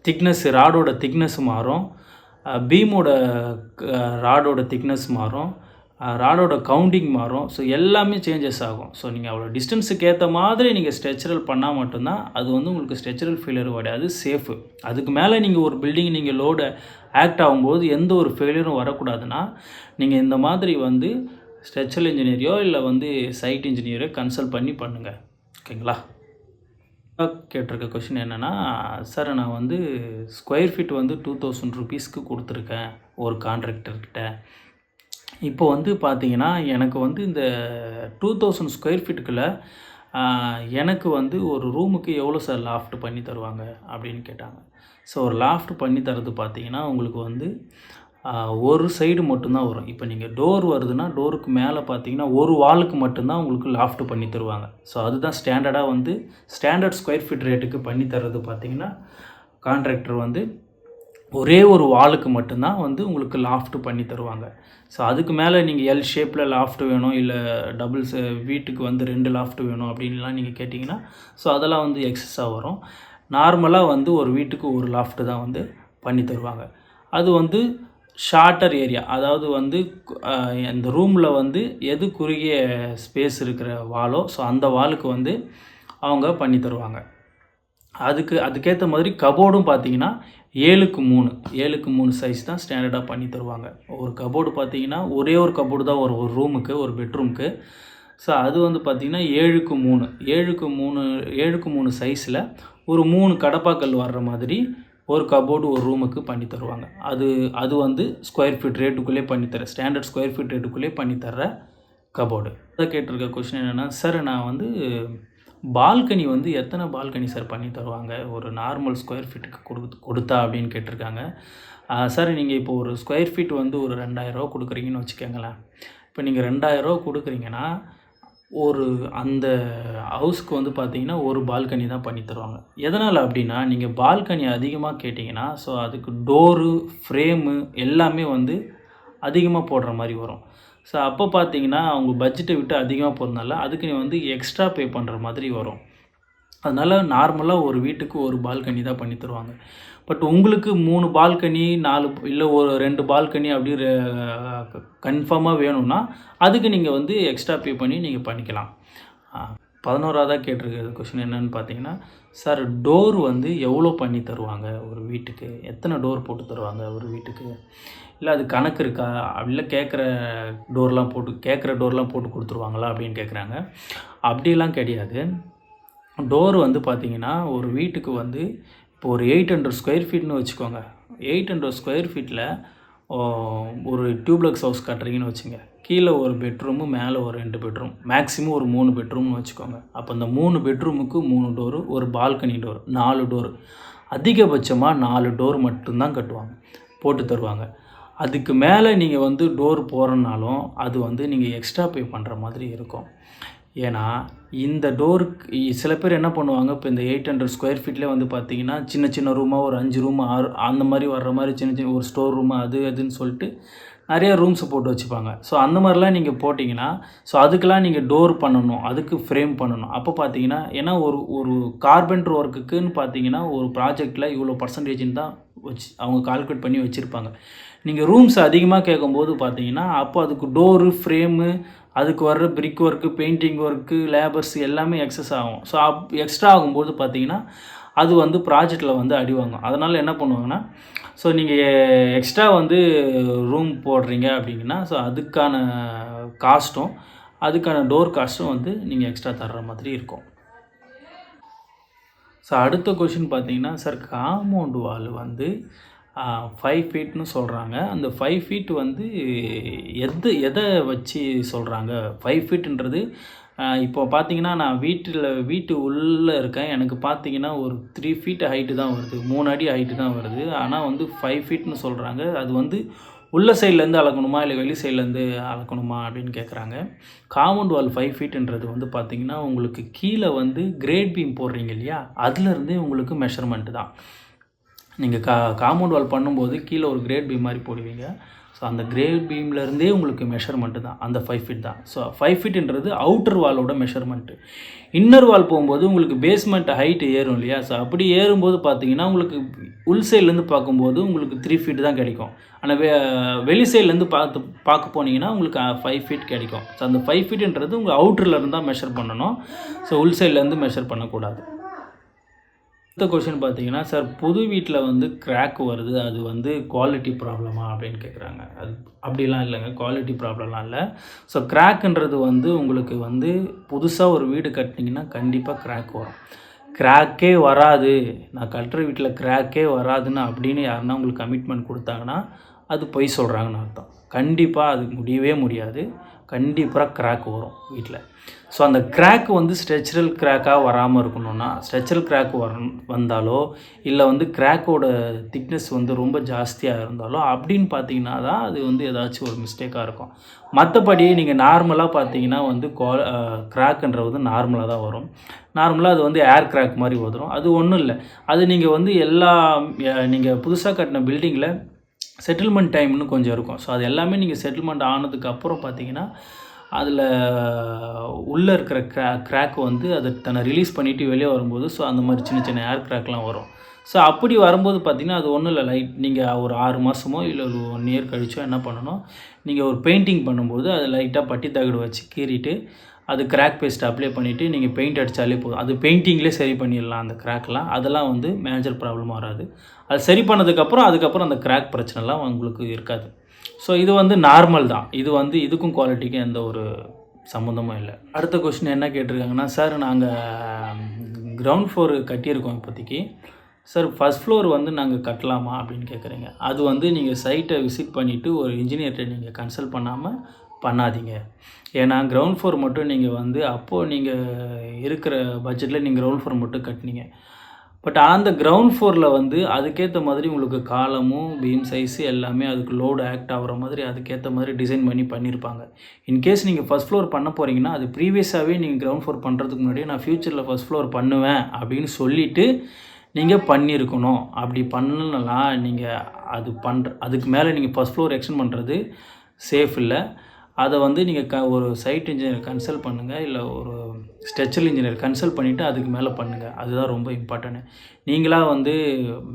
Speaker 1: திக்னஸ் ராடோட திக்னஸ் மாறும், பீமோட ராடோட திக்னஸ் மாறும், ராடோட கவுண்டிங் மாறும். ஸோ எல்லாமே சேஞ்சஸ் ஆகும். ஸோ நீங்கள் அவ்வளோ டிஸ்டன்ஸுக்கு ஏற்ற மாதிரி நீங்கள் ஸ்ட்ரக்சரல் பண்ணால் மட்டும்தான் அது வந்து உங்களுக்கு ஸ்ட்ரக்சரல் ஃபெயிலியர் கிடையாது, சேஃபு. அதுக்கு மேலே நீங்கள் ஒரு பில்டிங் நீங்கள் லோடை ஆக்ட் ஆகும்போது எந்த ஒரு ஃபெயிலியரும் வரக்கூடாதுன்னா நீங்கள் இந்த மாதிரி வந்து ஸ்ட்ரக்சரல் இன்ஜினியரையோ இல்லை வந்து சைட் இன்ஜினியரோ கன்சல்ட் பண்ணி பண்ணுங்கள். ஓகேங்களா? கேட்டிருக்க கொஷின் என்னென்னா, சார் நான் வந்து ஸ்கொயர் ஃபீட் வந்து 2000 ரூபீஸ்க்கு கொடுத்துருக்கேன் ஒரு கான்ட்ராக்டர்கிட்ட. இப்போ வந்து பார்த்தீங்கன்னா எனக்கு வந்து இந்த 2000 ஸ்கொயர் ஃபீட்டுக்குள்ளே எனக்கு வந்து ஒரு ரூமுக்கு எவ்வளோ சார் லாஃப்ட் பண்ணி தருவாங்க அப்படின்னு கேட்டாங்க. ஸோ ஒரு லாஃப்ட் பண்ணி தரது பார்த்தீங்கன்னா உங்களுக்கு வந்து ஒரு சைடு மட்டும்தான் வரும். இப்போ நீங்கள் டோர் வருதுன்னா டோருக்கு மேலே பார்த்தீங்கன்னா ஒரு வாலுக்கு மட்டும்தான் உங்களுக்கு லாஃப்ட் பண்ணி தருவாங்க. ஸோ அதுதான் ஸ்டாண்டர்டாக வந்து ஸ்டாண்டர்ட் ஸ்கொயர் ஃபீட் ரேட்டுக்கு பண்ணி தர்றது பார்த்தீங்கன்னா கான்ட்ராக்டர் வந்து ஒரே ஒரு வாலுக்கு மட்டும்தான் வந்து உங்களுக்கு லாஃப்ட் பண்ணி தருவாங்க. ஸோ அதுக்கு மேலே நீங்கள் எல் ஷேப்பில் லாஃப்ட் வேணும், இல்லை டபுள்ஸ் வீட்டுக்கு வந்து 2 லாஃப்ட் வேணும் அப்படின்லாம் நீங்கள் கேட்டிங்கன்னா ஸோ அதெல்லாம் வந்து எக்ஸஸாக வரும். நார்மலாக வந்து ஒரு வீட்டுக்கு ஒரு லாஃப்ட் தான் வந்து பண்ணி தருவாங்க. அது வந்து ஷார்ட்டர் ஏரியா, அதாவது வந்து அந்த ரூமில் வந்து எது குறுகிய ஸ்பேஸ் இருக்கிற வாலோ ஸோ அந்த வாலுக்கு வந்து அவங்க பண்ணி தருவாங்க. அதுக்கேற்ற மாதிரி கபோர்டும் பார்த்தீங்கன்னா 7x3 சைஸ் தான் ஸ்டாண்டர்டாக பண்ணி தருவாங்க. ஒரு கபோர்டு பார்த்தீங்கன்னா ஒரே ஒரு கபோர்டு தான் வரும் ஒரு ரூமுக்கு, ஒரு பெட்ரூமுக்கு. ஸோ அது வந்து பார்த்திங்கன்னா 7x3 சைஸில் ஒரு 3 கடப்பாக்கல் வர்ற மாதிரி ஒரு கபோர்டு ஒரு ரூமுக்கு பண்ணி தருவாங்க. அது வந்து ஸ்கொயர் ஃபீட் ரேட்டுக்குள்ளே பண்ணித்தர ஸ்டாண்டர்ட் ஸ்கொயர் ஃபீட் ரேட்டுக்குள்ளே பண்ணித்தர கபோர்டு. அதை கேட்டிருக்க கொஸ்டின் என்னென்னா, சார் நான் வந்து பால்கனி வந்து எத்தனை பால்கனி சார் பண்ணி தருவாங்க ஒரு நார்மல் ஸ்கொயர் ஃபீட்டுக்கு கொடுத்தா அப்படின்னு கேட்டிருக்காங்க. சார் நீங்கள் இப்போ ஒரு ஸ்கொயர் ஃபீட் வந்து ஒரு 2000 கொடுக்குறீங்கன்னு வச்சுக்கோங்களேன். இப்போ நீங்கள் 2000 கொடுக்குறீங்கன்னா அந்த ஹவுஸ்க்கு வந்து பார்த்தீங்கன்னா ஒரு பால்கனி தான் பண்ணி தருவாங்க. எதனால் அப்படின்னா நீங்கள் பால்கனி அதிகமாக கேட்டிங்கன்னா ஸோ அதுக்கு டோரு ஃப்ரேமு எல்லாமே வந்து அதிகமாக போடுற மாதிரி வரும். ஸோ அப்போ பார்த்தீங்கன்னா அவங்க பட்ஜெட்டை விட்டு அதிகமாக போகிறதுனால அதுக்கு நீ வந்து எக்ஸ்ட்ரா பே பண்ணுற மாதிரி வரும். அதனால் நார்மலாக ஒரு வீட்டுக்கு ஒரு பால்கனி தான் பண்ணி தருவாங்க. பட் உங்களுக்கு 3 பால்கனி 4 இல்லை ஒரு 2 பால்கனி அப்படி கன்ஃபார்மாக வேணும்னா அதுக்கு நீங்கள் வந்து எக்ஸ்ட்ரா பே பண்ணி நீங்கள் பண்ணிக்கலாம். 11ஆவதாக கேட்டிருக்கிறது கொஷின் என்னென்னு பார்த்தீங்கன்னா, சார் டோர் வந்து எவ்வளோ பண்ணி தருவாங்க ஒரு வீட்டுக்கு, எத்தனை டோர் போட்டு தருவாங்க ஒரு வீட்டுக்கு, இல்லை அது கணக்கு இருக்கா, இல்லை கேட்குற டோர்லாம் போட்டு கொடுத்துருவாங்களா அப்படின்னு கேட்குறாங்க. அப்படிலாம் கிடையாது. டோர் வந்து பார்த்தீங்கன்னா, ஒரு வீட்டுக்கு வந்து இப்போ ஒரு 800 ஸ்கொயர் ஃபீட்னு வச்சுக்கோங்க. 800 ஸ்கொயர் ஃபீட்டில ஒரு டியூப்ளக்ஸ் ஹவுஸ் கட்டுறீங்கன்னு வச்சுங்க. கீழே ஒரு பெட்ரூமு, மேலே ஒரு 2 பெட்ரூம். மேக்ஸிமம் ஒரு 3 பெட்ரூம்னு வச்சுக்கோங்க. அப்போ அந்த 3 பெட்ரூமுக்கு 3 டோரு, ஒரு பால்கனி டோர், 4 டோரு. அதிகபட்சமாக 4 டோர் மட்டும்தான் கட்டுவாங்க, போட்டு தருவாங்க. அதுக்கு மேலே நீங்கள் வந்து டோர் போடுறனாலும் அது வந்து நீங்கள் எக்ஸ்ட்ரா பே பண்ணுற மாதிரி இருக்கும். ஏன்னா இந்த டோருக்கு சில பேர் என்ன பண்ணுவாங்க, இப்போ இந்த 800 ஸ்கொயர் ஃபீட்லேயே வந்து பார்த்தீங்கன்னா, சின்ன சின்ன ரூமாக ஒரு 5 ரூமு 6 அந்த மாதிரி வர்ற மாதிரி சின்ன சின்ன ஒரு ஸ்டோர் ரூமு அதுன்னு சொல்லிட்டு நிறைய ரூம்ஸை போட்டு வச்சுப்பாங்க. ஸோ அந்த மாதிரிலாம் நீங்கள் போட்டிங்கன்னா, ஸோ அதுக்கெலாம் நீங்கள் டோர் பண்ணணும், அதுக்கு ஃப்ரேம் பண்ணணும். அப்போ பார்த்தீங்கன்னா, ஏன்னா ஒரு கார்பெண்டர் ஒர்க்குக்குன்னு பார்த்தீங்கன்னா, ஒரு ப்ராஜெக்டில் இவ்வளோ பர்சன்டேஜ்ன்னு தான் அவங்க கால்குலேட் பண்ணி வச்சுருப்பாங்க. நீங்கள் ரூம்ஸ் அதிகமாக கேட்கும்போது பார்த்தீங்கன்னா, அப்போ அதுக்கு டோரு, ஃப்ரேமு, அதுக்கு வர்ற brick work, painting work, labours எல்லாமே எக்ஸஸ் ஆகும். ஸோ எக்ஸ்ட்ரா ஆகும்போது பார்த்தீங்கன்னா, அது வந்து ப்ராஜெக்டில் வந்து அடி வாங்கும். அதனால் என்ன பண்ணுவாங்கன்னா, ஸோ நீங்கள் எக்ஸ்ட்ரா வந்து ரூம் போடுறீங்க அப்படிங்கன்னா, ஸோ அதுக்கான காஸ்ட்டும், அதுக்கான டோர் காஸ்ட்டும் வந்து நீங்கள் எக்ஸ்ட்ரா தர்ற மாதிரி இருக்கும். ஸோ அடுத்த கொஷின் பார்த்தீங்கன்னா, சார் காம்பவுண்ட் வால் வந்து 5 ஃபீட்னு சொல்கிறாங்க. அந்த 5 ஃபீட் வந்து எதை வச்சு சொல்கிறாங்க? 5 ஃபீட்டுன்றது இப்போ பார்த்தீங்கன்னா, நான் வீட்டு உள்ளே இருக்கேன். எனக்கு பார்த்தீங்கன்னா, ஒரு 3 ஃபீட் ஹைட்டு தான் வருது. 3 அடி ஹைட்டு தான் வருது. ஆனால் வந்து 5 ஃபீட்னு சொல்கிறாங்க. அது வந்து உள்ள சைட்லேருந்து அளக்கணுமா, இல்லை வெளி சைட்லேருந்து அளக்கணுமா அப்படின்னு கேட்குறாங்க. காம்பவுண்ட் வால் 5 ஃபீட்டுன்றது வந்து பார்த்தீங்கன்னா, உங்களுக்கு கீழே வந்து கிரேட் பீம் போடுறீங்க இல்லையா, அதுலேருந்தே உங்களுக்கு மெஷர்மெண்ட்டு தான். நீங்கள் காம்பவுண்ட் வால் பண்ணும்போது கீழே ஒரு கிரேட் பீம் மாதிரி போடுவீங்க. ஸோ அந்த கிரேட் பீம்லேருந்தே உங்களுக்கு மெஷர்மெண்ட்டு தான் அந்த 5 ஃபீட் தான். ஸோ 5 ஃபீட்டுன்றது அவுட்டர் வாலோட மெஷர்மெண்ட்டு. இன்னர் வால் போகும்போது உங்களுக்கு பேஸ்மெண்ட் ஹைட்டு ஏறும் இல்லையா, ஸோ அப்படி ஏறும்போது பார்த்தீங்கன்னா, உங்களுக்கு உள் சைட்லேருந்து பார்க்கும்போது உங்களுக்கு 3 ஃபீட் தான் கிடைக்கும். ஆனால் வெளி சைட்லேருந்து பார்க்க போனீங்கன்னா உங்களுக்கு 5 ஃபீட் கிடைக்கும். ஸோ அந்த 5 ஃபீட்டுன்றது உங்கள் அவுட்டர்லேருந்து தான் மெஷர் பண்ணணும். ஸோ உள் சைட்லேருந்து மெஷர் பண்ணக்கூடாது. அடுத்த கொஷின் பார்த்தீங்கன்னா, சார் புது வீட்டில் வந்து கிராக் வருது, அது வந்து குவாலிட்டி ப்ராப்ளமா அப்படின்னு கேட்குறாங்க. அது அப்படிலாம் இல்லைங்க, குவாலிட்டி ப்ராப்ளம்லாம் இல்லை. ஸோ கிராக்குன்றது வந்து உங்களுக்கு வந்து புதுசாக ஒரு வீடு கட்டினீங்கன்னா கண்டிப்பாக கிராக் வரும். கிராக்கே வராது, நான் கட்டுற வீட்டில் கிராக்கே வராதுன்னு அப்படின்னு யாருன்னா உங்களுக்கு கமிட்மெண்ட் கொடுத்தாங்கன்னா அது பொய் சொல்கிறாங்கன்னு அர்த்தம். கண்டிப்பாக அது முடியவே முடியாது. கண்டிப்பாக கிராக் வரும் வீட்டில். ஸோ அந்த கிராக் வந்து ஸ்ட்ரக்சரல் கிராக்காக வராமல் இருக்கணும்னா, ஸ்ட்ரக்சரல் கிராக் வந்தாலோ, இல்லை வந்து கிராக்கோட திக்னஸ் வந்து ரொம்ப ஜாஸ்தியாக இருந்தாலோ அப்படின்னு பார்த்தீங்கன்னா தான் அது வந்து ஏதாச்சும் ஒரு மிஸ்டேக்காக இருக்கும். மற்றபடி நீங்கள் நார்மலாக பார்த்தீங்கன்னா வந்து கிராக்குன்றது வந்து நார்மலாக தான் வரும். நார்மலாக அது வந்து ஏர் கிராக் மாதிரி வந்துடும். அது ஒன்றும் இல்லை. அது நீங்கள் வந்து நீங்கள் புதுசாக கட்டின பில்டிங்கில் செட்டில்மெண்ட் டைம்னு கொஞ்சம் இருக்கும். ஸோ அது எல்லாமே நீங்கள் செட்டில்மெண்ட் ஆனதுக்கப்புறம் பார்த்தீங்கன்னா, அதில் உள்ளே இருக்கிற கிராக் வந்து அதை தன்னை ரிலீஸ் பண்ணிவிட்டு வெளியே வரும்போது, ஸோ அந்த மாதிரி சின்ன சின்ன ஏர் கிராக்லாம் வரும். ஸோ அப்படி வரும்போது பார்த்திங்கன்னா, அது ஒன்றும் இல்லை, நீங்கள் ஒரு 6 மாதமோ இல்லை ஒரு 1 இயர் கழிச்சோ என்ன பண்ணணும், நீங்கள் ஒரு பெயிண்டிங் பண்ணும்போது அது லைட்டாக பட்டி தகடு வச்சு கீறிட்டு, அது கிராக் பேஸ்ட் அப்ளை பண்ணிவிட்டு நீங்கள் பெயிண்ட் அடித்தாலே போதும். அது பெயிண்டிங்லேயே சரி பண்ணிடலாம் அந்த கிராக்லாம். அதெல்லாம் வந்து மேஜர் ப்ராப்ளம் வராது. அது சரி பண்ணதுக்கப்புறம் அதுக்கப்புறம் அந்த கிராக் பிரச்சனைலாம் உங்களுக்கு இருக்காது. ஸோ இது வந்து நார்மல் தான். இது வந்து இதுக்கும் குவாலிட்டிக்கும் எந்த ஒரு சம்மந்தமும் இல்லை. அடுத்த கொஸ்டின் என்ன கேட்டிருக்காங்கன்னா, சார் நாங்கள் கிரவுண்ட் ஃப்ளோர் கட்டியிருக்கோம் இப்போதைக்கு. சார் ஃபஸ்ட் ஃப்ளோர் வந்து நாங்கள் கட்டலாமா அப்படின்னு கேட்குறீங்க. அது வந்து நீங்கள் சைட்டை விசிட் பண்ணிவிட்டு ஒரு இன்ஜினியர்கிட்ட நீங்கள் கன்சல்ட் பண்ணாதீங்க. ஏன்னா கிரவுண்ட் ஃப்ளோர் மட்டும் நீங்கள் வந்து அப்போது நீங்கள் இருக்கிற பட்ஜெட்டில் நீங்கள் கிரவுண்ட் ஃப்ளோர் மட்டும் கட்டினீங்க. பட் அந்த கிரவுண்ட் ஃப்ளோரில் வந்து அதுக்கேற்ற மாதிரி உங்களுக்கு காலமும் பீம் சைஸு எல்லாமே அதுக்கு லோடு ஆக்ட் ஆகிற மாதிரி அதுக்கேற்ற மாதிரி டிசைன் பண்ணியிருப்பாங்க. இன்கேஸ் நீங்கள் ஃபஸ்ட் ஃப்ளோர் பண்ண போகிறீங்கன்னா, அது ப்ரீவியஸாகவே நீங்கள் கிரவுண்ட் ஃப்ளோர் பண்ணுறதுக்கு முன்னாடியே நான் ஃப்யூச்சரில் ஃபஸ்ட் ஃப்ளோர் பண்ணுவேன் அப்படின்னு சொல்லிவிட்டு நீங்கள் பண்ணியிருக்கணும். அப்படி பண்ணலாம் நீங்கள் அதுக்கு மேலே நீங்கள் ஃபஸ்ட் ஃப்ளோர் எக்ஸ்டெண்ட் பண்ணுறது சேஃப் இல்லை. அதை வந்து நீங்கள் ஒரு சைட் இன்ஜினியர் கன்சல்ட் பண்ணுங்கள், இல்லை ஒரு ஸ்ட்ரக்சரல் இன்ஜினியர் கன்சல்ட் பண்ணிவிட்டு அதுக்கு மேலே பண்ணுங்கள். அதுதான் ரொம்ப இம்பார்ட்டன்ட்டு. நீங்களாக வந்து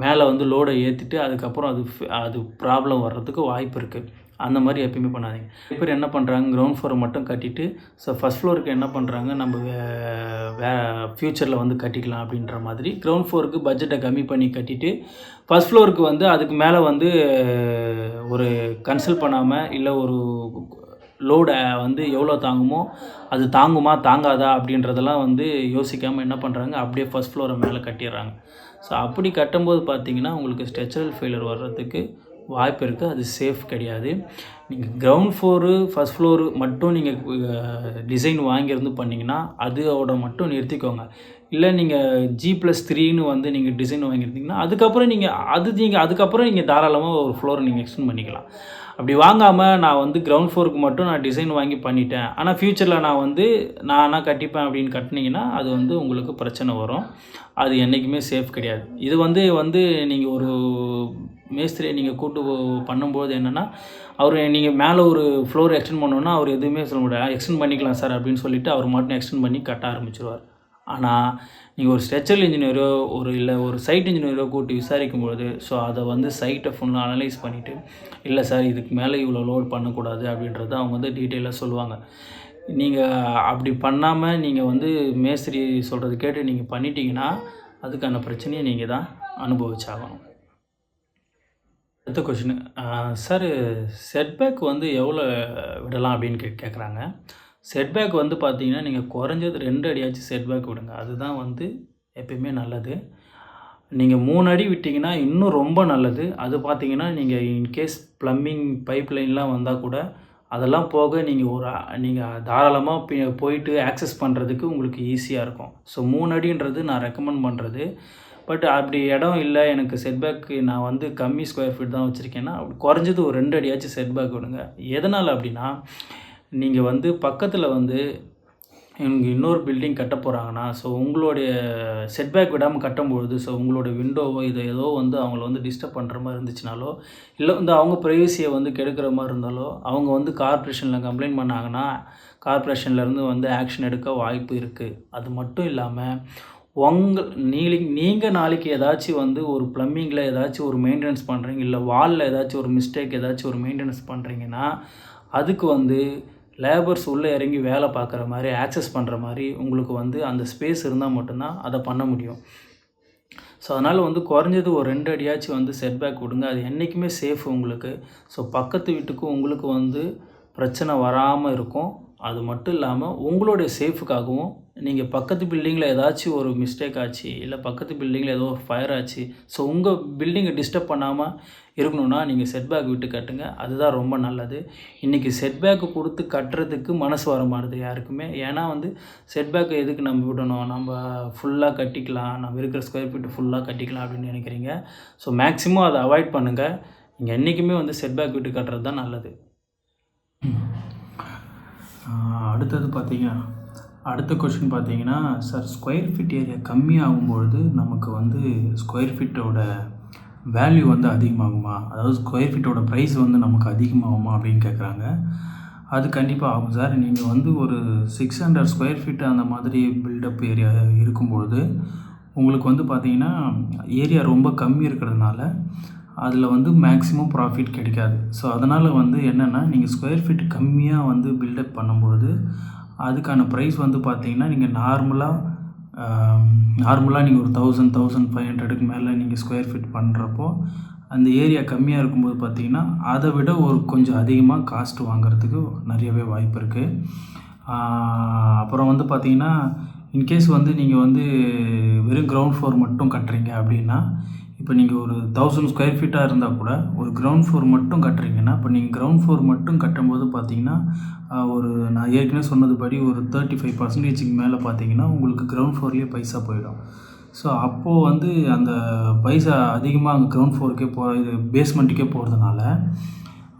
Speaker 1: மேலே வந்து லோடை ஏற்றிட்டு அதுக்கப்புறம் அது ப்ராப்ளம் வர்றதுக்கு வாய்ப்பு இருக்குது. அந்த மாதிரி எப்பயுமே பண்ணாதீங்க. இப்போ என்ன பண்ணுறாங்க, கிரவுண்ட் ஃப்ளோரை மட்டும் கட்டிட்டு ஸோ ஃபஸ்ட் ஃப்ளோருக்கு என்ன பண்ணுறாங்க, நம்ம ஃப்யூச்சரில் வந்து கட்டிக்கலாம் அப்படின்ற மாதிரி கிரவுண்ட் ஃப்ளோருக்கு பட்ஜெட்டை கம்மி பண்ணி கட்டிட்டு ஃபஸ்ட் ஃப்ளோருக்கு வந்து அதுக்கு மேலே வந்து ஒரு கன்சல்ட் பண்ணாமல் இல்லை ஒரு லோடு வந்து எவ்வளோ தாங்குமோ அது தாங்குமா தாங்காதா அப்படின்றதெல்லாம் வந்து யோசிக்காமல் என்ன பண்ணுறாங்க, அப்படியே ஃபஸ்ட் ஃப்ளோரை மேலே கட்டிடுறாங்க. ஸோ அப்படி கட்டும்போது பார்த்தீங்கன்னா உங்களுக்கு ஸ்ட்ரக்சரல் ஃபெயிலியர் வர்றதுக்கு வாய்ப்பு இருக்குது. அது சேஃப் கிடையாது. நீங்கள் கிரவுண்ட் ஃப்ளோரு ஃபஸ்ட் ஃப்ளோரு மட்டும் நீங்கள் டிசைன் வாங்கியிருந்து பண்ணிங்கன்னா அதோட மட்டும் நிறுத்திக்கோங்க. இல்லை நீங்கள் G+3ன்னு வந்து நீங்கள் டிசைன் வாங்கியிருந்தீங்கன்னா அதுக்கப்புறம் நீங்கள் தாராளமாக ஒரு ஃப்ளோரை நீங்கள் எக்ஸ்டெண்ட் பண்ணிக்கலாம். அப்படி வாங்காமல் நான் வந்து கிரவுண்ட் ஃப்ளோருக்கு மட்டும் நான் டிசைன் வாங்கி பண்ணிட்டேன், ஆனால் ஃப்யூச்சரில் நான் வந்து நானாக கட்டிப்பேன் அப்படின்னு கட்டினீங்கன்னா அது வந்து உங்களுக்கு பிரச்சனை வரும். அது என்றைக்குமே சேஃப் கிடையாது. இது வந்து நீங்கள் ஒரு மேஸ்திரியை நீங்கள் பண்ணும்போது என்னென்னா, நீங்கள் மேலே ஒரு ஃப்ளோர் எக்ஸ்டெண்ட் பண்ணோன்னா அவர் எதுவுமே சொல்ல முடியாது. எக்ஸ்டெண்ட் பண்ணிக்கலாம் சார் அப்படின்னு சொல்லிவிட்டு அவர் மட்டும் எக்ஸ்டெண்ட் பண்ணி கட்ட ஆரம்பிச்சிருவார். ஆனால் நீங்கள் ஒரு ஸ்ட்ரக்சரல் இன்ஜினியரோ ஒரு சைட் இன்ஜினியரோ கூட்டி விசாரிக்கும்பொழுது ஸோ அதை வந்து சைட்டை ஃபுல்லாக அனலைஸ் பண்ணிவிட்டு, இல்லை சார் இதுக்கு மேலே இவ்வளோ லோட் பண்ணக்கூடாது அப்படின்றத அவங்க வந்து டீட்டெயிலாக சொல்லுவாங்க. நீங்கள் அப்படி பண்ணாமல் நீங்கள் வந்து மேஸ்திரி சொல்கிறது கேட்டு நீங்கள் பண்ணிட்டீங்கன்னா அதுக்கான பிரச்சனையை நீங்கள் தான் அனுபவிச்சாகணும். அடுத்த கொஷின், சார் செட்பேக் வந்து எவ்வளோ விடலாம் அப்படின்னு கேட்குறாங்க. செட்பேக் வந்து பார்த்தீங்கன்னா நீங்கள் குறைஞ்சது 2 அடியாச்சும் செட்பேக் விடுங்க. அதுதான் வந்து எப்பயுமே நல்லது. நீங்கள் 3 அடி விட்டிங்கன்னா இன்னும் ரொம்ப நல்லது. அது பார்த்தீங்கன்னா நீங்கள் இன்கேஸ் ப்ளம்பிங் பைப் லைன்லாம் வந்தால் கூட அதெல்லாம் போக நீங்கள் தாராளமாக போயிட்டு ஆக்சஸ் பண்ணுறதுக்கு உங்களுக்கு ஈஸியாக இருக்கும். ஸோ 3 அடின்றது நான் ரெக்கமெண்ட் பண்ணுறது. பட் அப்படி இடம் இல்லை, எனக்கு செட்பேக்கு நான் வந்து கம்மி ஸ்கொயர் ஃபீட் தான் வச்சுருக்கேன்னா அப்படி குறைஞ்சது ஒரு 2 அடியாச்சும் செட்பேக் விடுங்க. எதனால் அப்படின்னா, நீங்கள் வந்து பக்கத்தில் வந்து இவங்க இன்னொரு பில்டிங் கட்ட போகிறாங்கன்னா ஸோ உங்களுடைய செட்பேக் விடாமல் கட்டும்பொழுது ஸோ உங்களோட விண்டோவோ ஏதோ வந்து அவங்கள வந்து டிஸ்டர்ப் பண்ணுற மாதிரி இருந்துச்சுனாலோ, இல்லை வந்து அவங்க ப்ரைவசியை வந்து கெடுக்கிற மாதிரி இருந்தாலோ, அவங்க வந்து கார்ப்பரேஷனில் கம்ப்ளைண்ட் பண்ணாங்கன்னா கார்ப்பரேஷன்லேருந்து வந்து ஆக்ஷன் எடுக்க வாய்ப்பு இருக்குது. அது மட்டும் இல்லாமல் நீங்கள் நாளைக்கு ஏதாச்சும் வந்து ஒரு ப்ளம்பிங்கில் ஏதாச்சும் ஒரு மெயின்டெனன்ஸ் பண்ணுறீங்க, இல்லை வாலில் ஏதாச்சும் ஒரு மிஸ்டேக் ஏதாச்சும் ஒரு மெயின்டெனன்ஸ் பண்ணுறீங்கன்னா அதுக்கு வந்து லேபர்ஸ் உள்ளே இறங்கி வேலை பார்க்குற மாதிரி ஆக்சஸ் பண்ணுற மாதிரி உங்களுக்கு வந்து அந்த ஸ்பேஸ் இருந்தால் மட்டும்தான் அதை பண்ண முடியும். ஸோ அதனால் வந்து குறைஞ்சது ஒரு 2 அடியாச்சும் வந்து செட்பேக் விடுங்க. அது என்றைக்குமே சேஃப் உங்களுக்கு. ஸோ பக்கத்து வீட்டுக்கும் உங்களுக்கு வந்து பிரச்சனை வராமல் இருக்கும். அது மட்டும் இல்லாமல் உங்களுடைய சேஃபுக்காகவும் நீங்கள் பக்கத்து பில்டிங்கில் ஏதாச்சும் ஒரு மிஸ்டேக் ஆச்சு, இல்லை பக்கத்து பில்டிங்கில் ஏதோ ஒரு ஃபயர் ஆச்சு, ஸோ உங்கள் பில்டிங்கை டிஸ்டர்ப் பண்ணாமல் இருக்கணும்னா நீங்கள் செட்பேக் விட்டு கட்டுங்க. அதுதான் ரொம்ப நல்லது. இன்றைக்கி செட்பேக்கு கொடுத்து கட்டுறதுக்கு மனசு வர மாட்டுது யாருக்குமே. ஏன்னா வந்து செட்பேக்கை எதுக்கு நம்ம விடணும், நம்ம ஃபுல்லாக கட்டிக்கலாம், நம்ம இருக்கிற ஸ்கொயர் ஃபீட்டு ஃபுல்லாக கட்டிக்கலாம் அப்படின்னு நினைக்கிறீங்க. ஸோ மேக்ஸிமம் அதை அவாய்ட் பண்ணுங்கள். நீங்கள் என்றைக்குமே வந்து செட்பேக் விட்டு கட்டுறது தான் நல்லது. அடுத்த கொஷின் பார்த்தீங்கன்னா, சார் ஸ்கொயர் ஃபீட் ஏரியா கம்மியாகும்பொழுது நமக்கு வந்து ஸ்கொயர் ஃபீட்டோட வேல்யூ வந்து அதிகமாகுமா, அதாவது ஸ்கொயர் ஃபீட்டோட ப்ரைஸ் வந்து நமக்கு அதிகமாகுமா அப்படின்னு கேட்குறாங்க. அது கண்டிப்பாக ஆகும் சார். நீங்கள் வந்து ஒரு 600 ஸ்கொயர் ஃபீட்டு அந்த மாதிரி பில்டப் ஏரியா இருக்கும்பொழுது உங்களுக்கு வந்து பார்த்தீங்கன்னா ஏரியா ரொம்ப கம்மி இருக்கிறதுனால அதில் வந்து மேக்ஸிமம் ப்ராஃபிட் கிடைக்காது. ஸோ அதனால் வந்து என்னென்னா, நீங்கள் ஸ்கொயர் ஃபீட் கம்மியாக வந்து பில்டப் பண்ணும்பொழுது அதுக்கான ப்ரைஸ் வந்து பார்த்தீங்கன்னா நீங்கள் நார்மலாக நீங்கள் ஒரு 1500க்கு மேலே நீங்கள் ஸ்கொயர் ஃபீட் பண்ணுறப்போ அந்த ஏரியா கம்மியாக இருக்கும்போது பார்த்தீங்கன்னா அதை விட ஒரு கொஞ்சம் அதிகமாக காஸ்ட் வாங்குறதுக்கு நிறையவே வாய்ப்பு இருக்குது. அப்புறம் வந்து பார்த்தீங்கன்னா இன்கேஸ் வந்து நீங்கள் வந்து வெறும் கிரவுண்ட் ஃப்ளோர் மட்டும் கட்டுறீங்க அப்படின்னா, இப்போ நீங்கள் ஒரு 1000 ஸ்கொயர் ஃபீட்டாக இருந்தால் கூட ஒரு கிரவுண்ட் ஃப்ளோர் மட்டும் கட்டுறீங்கன்னா, இப்போ நீங்கள் கிரவுண்ட் ஃப்ளோர் மட்டும் கட்டும்போது பார்த்தீங்கன்னா நான் ஏற்கனவே சொன்னதுபடி ஒரு 35% மேலே பார்த்தீங்கன்னா உங்களுக்கு கிரவுண்ட் ஃப்ளோர்லேயே பைசா போயிடும். ஸோ அப்போது வந்து அந்த பைசா அதிகமாக அங்கே கிரவுண்ட் ஃப்ளோருக்கே இது பேஸ்மெண்ட்டுக்கே போகிறதுனால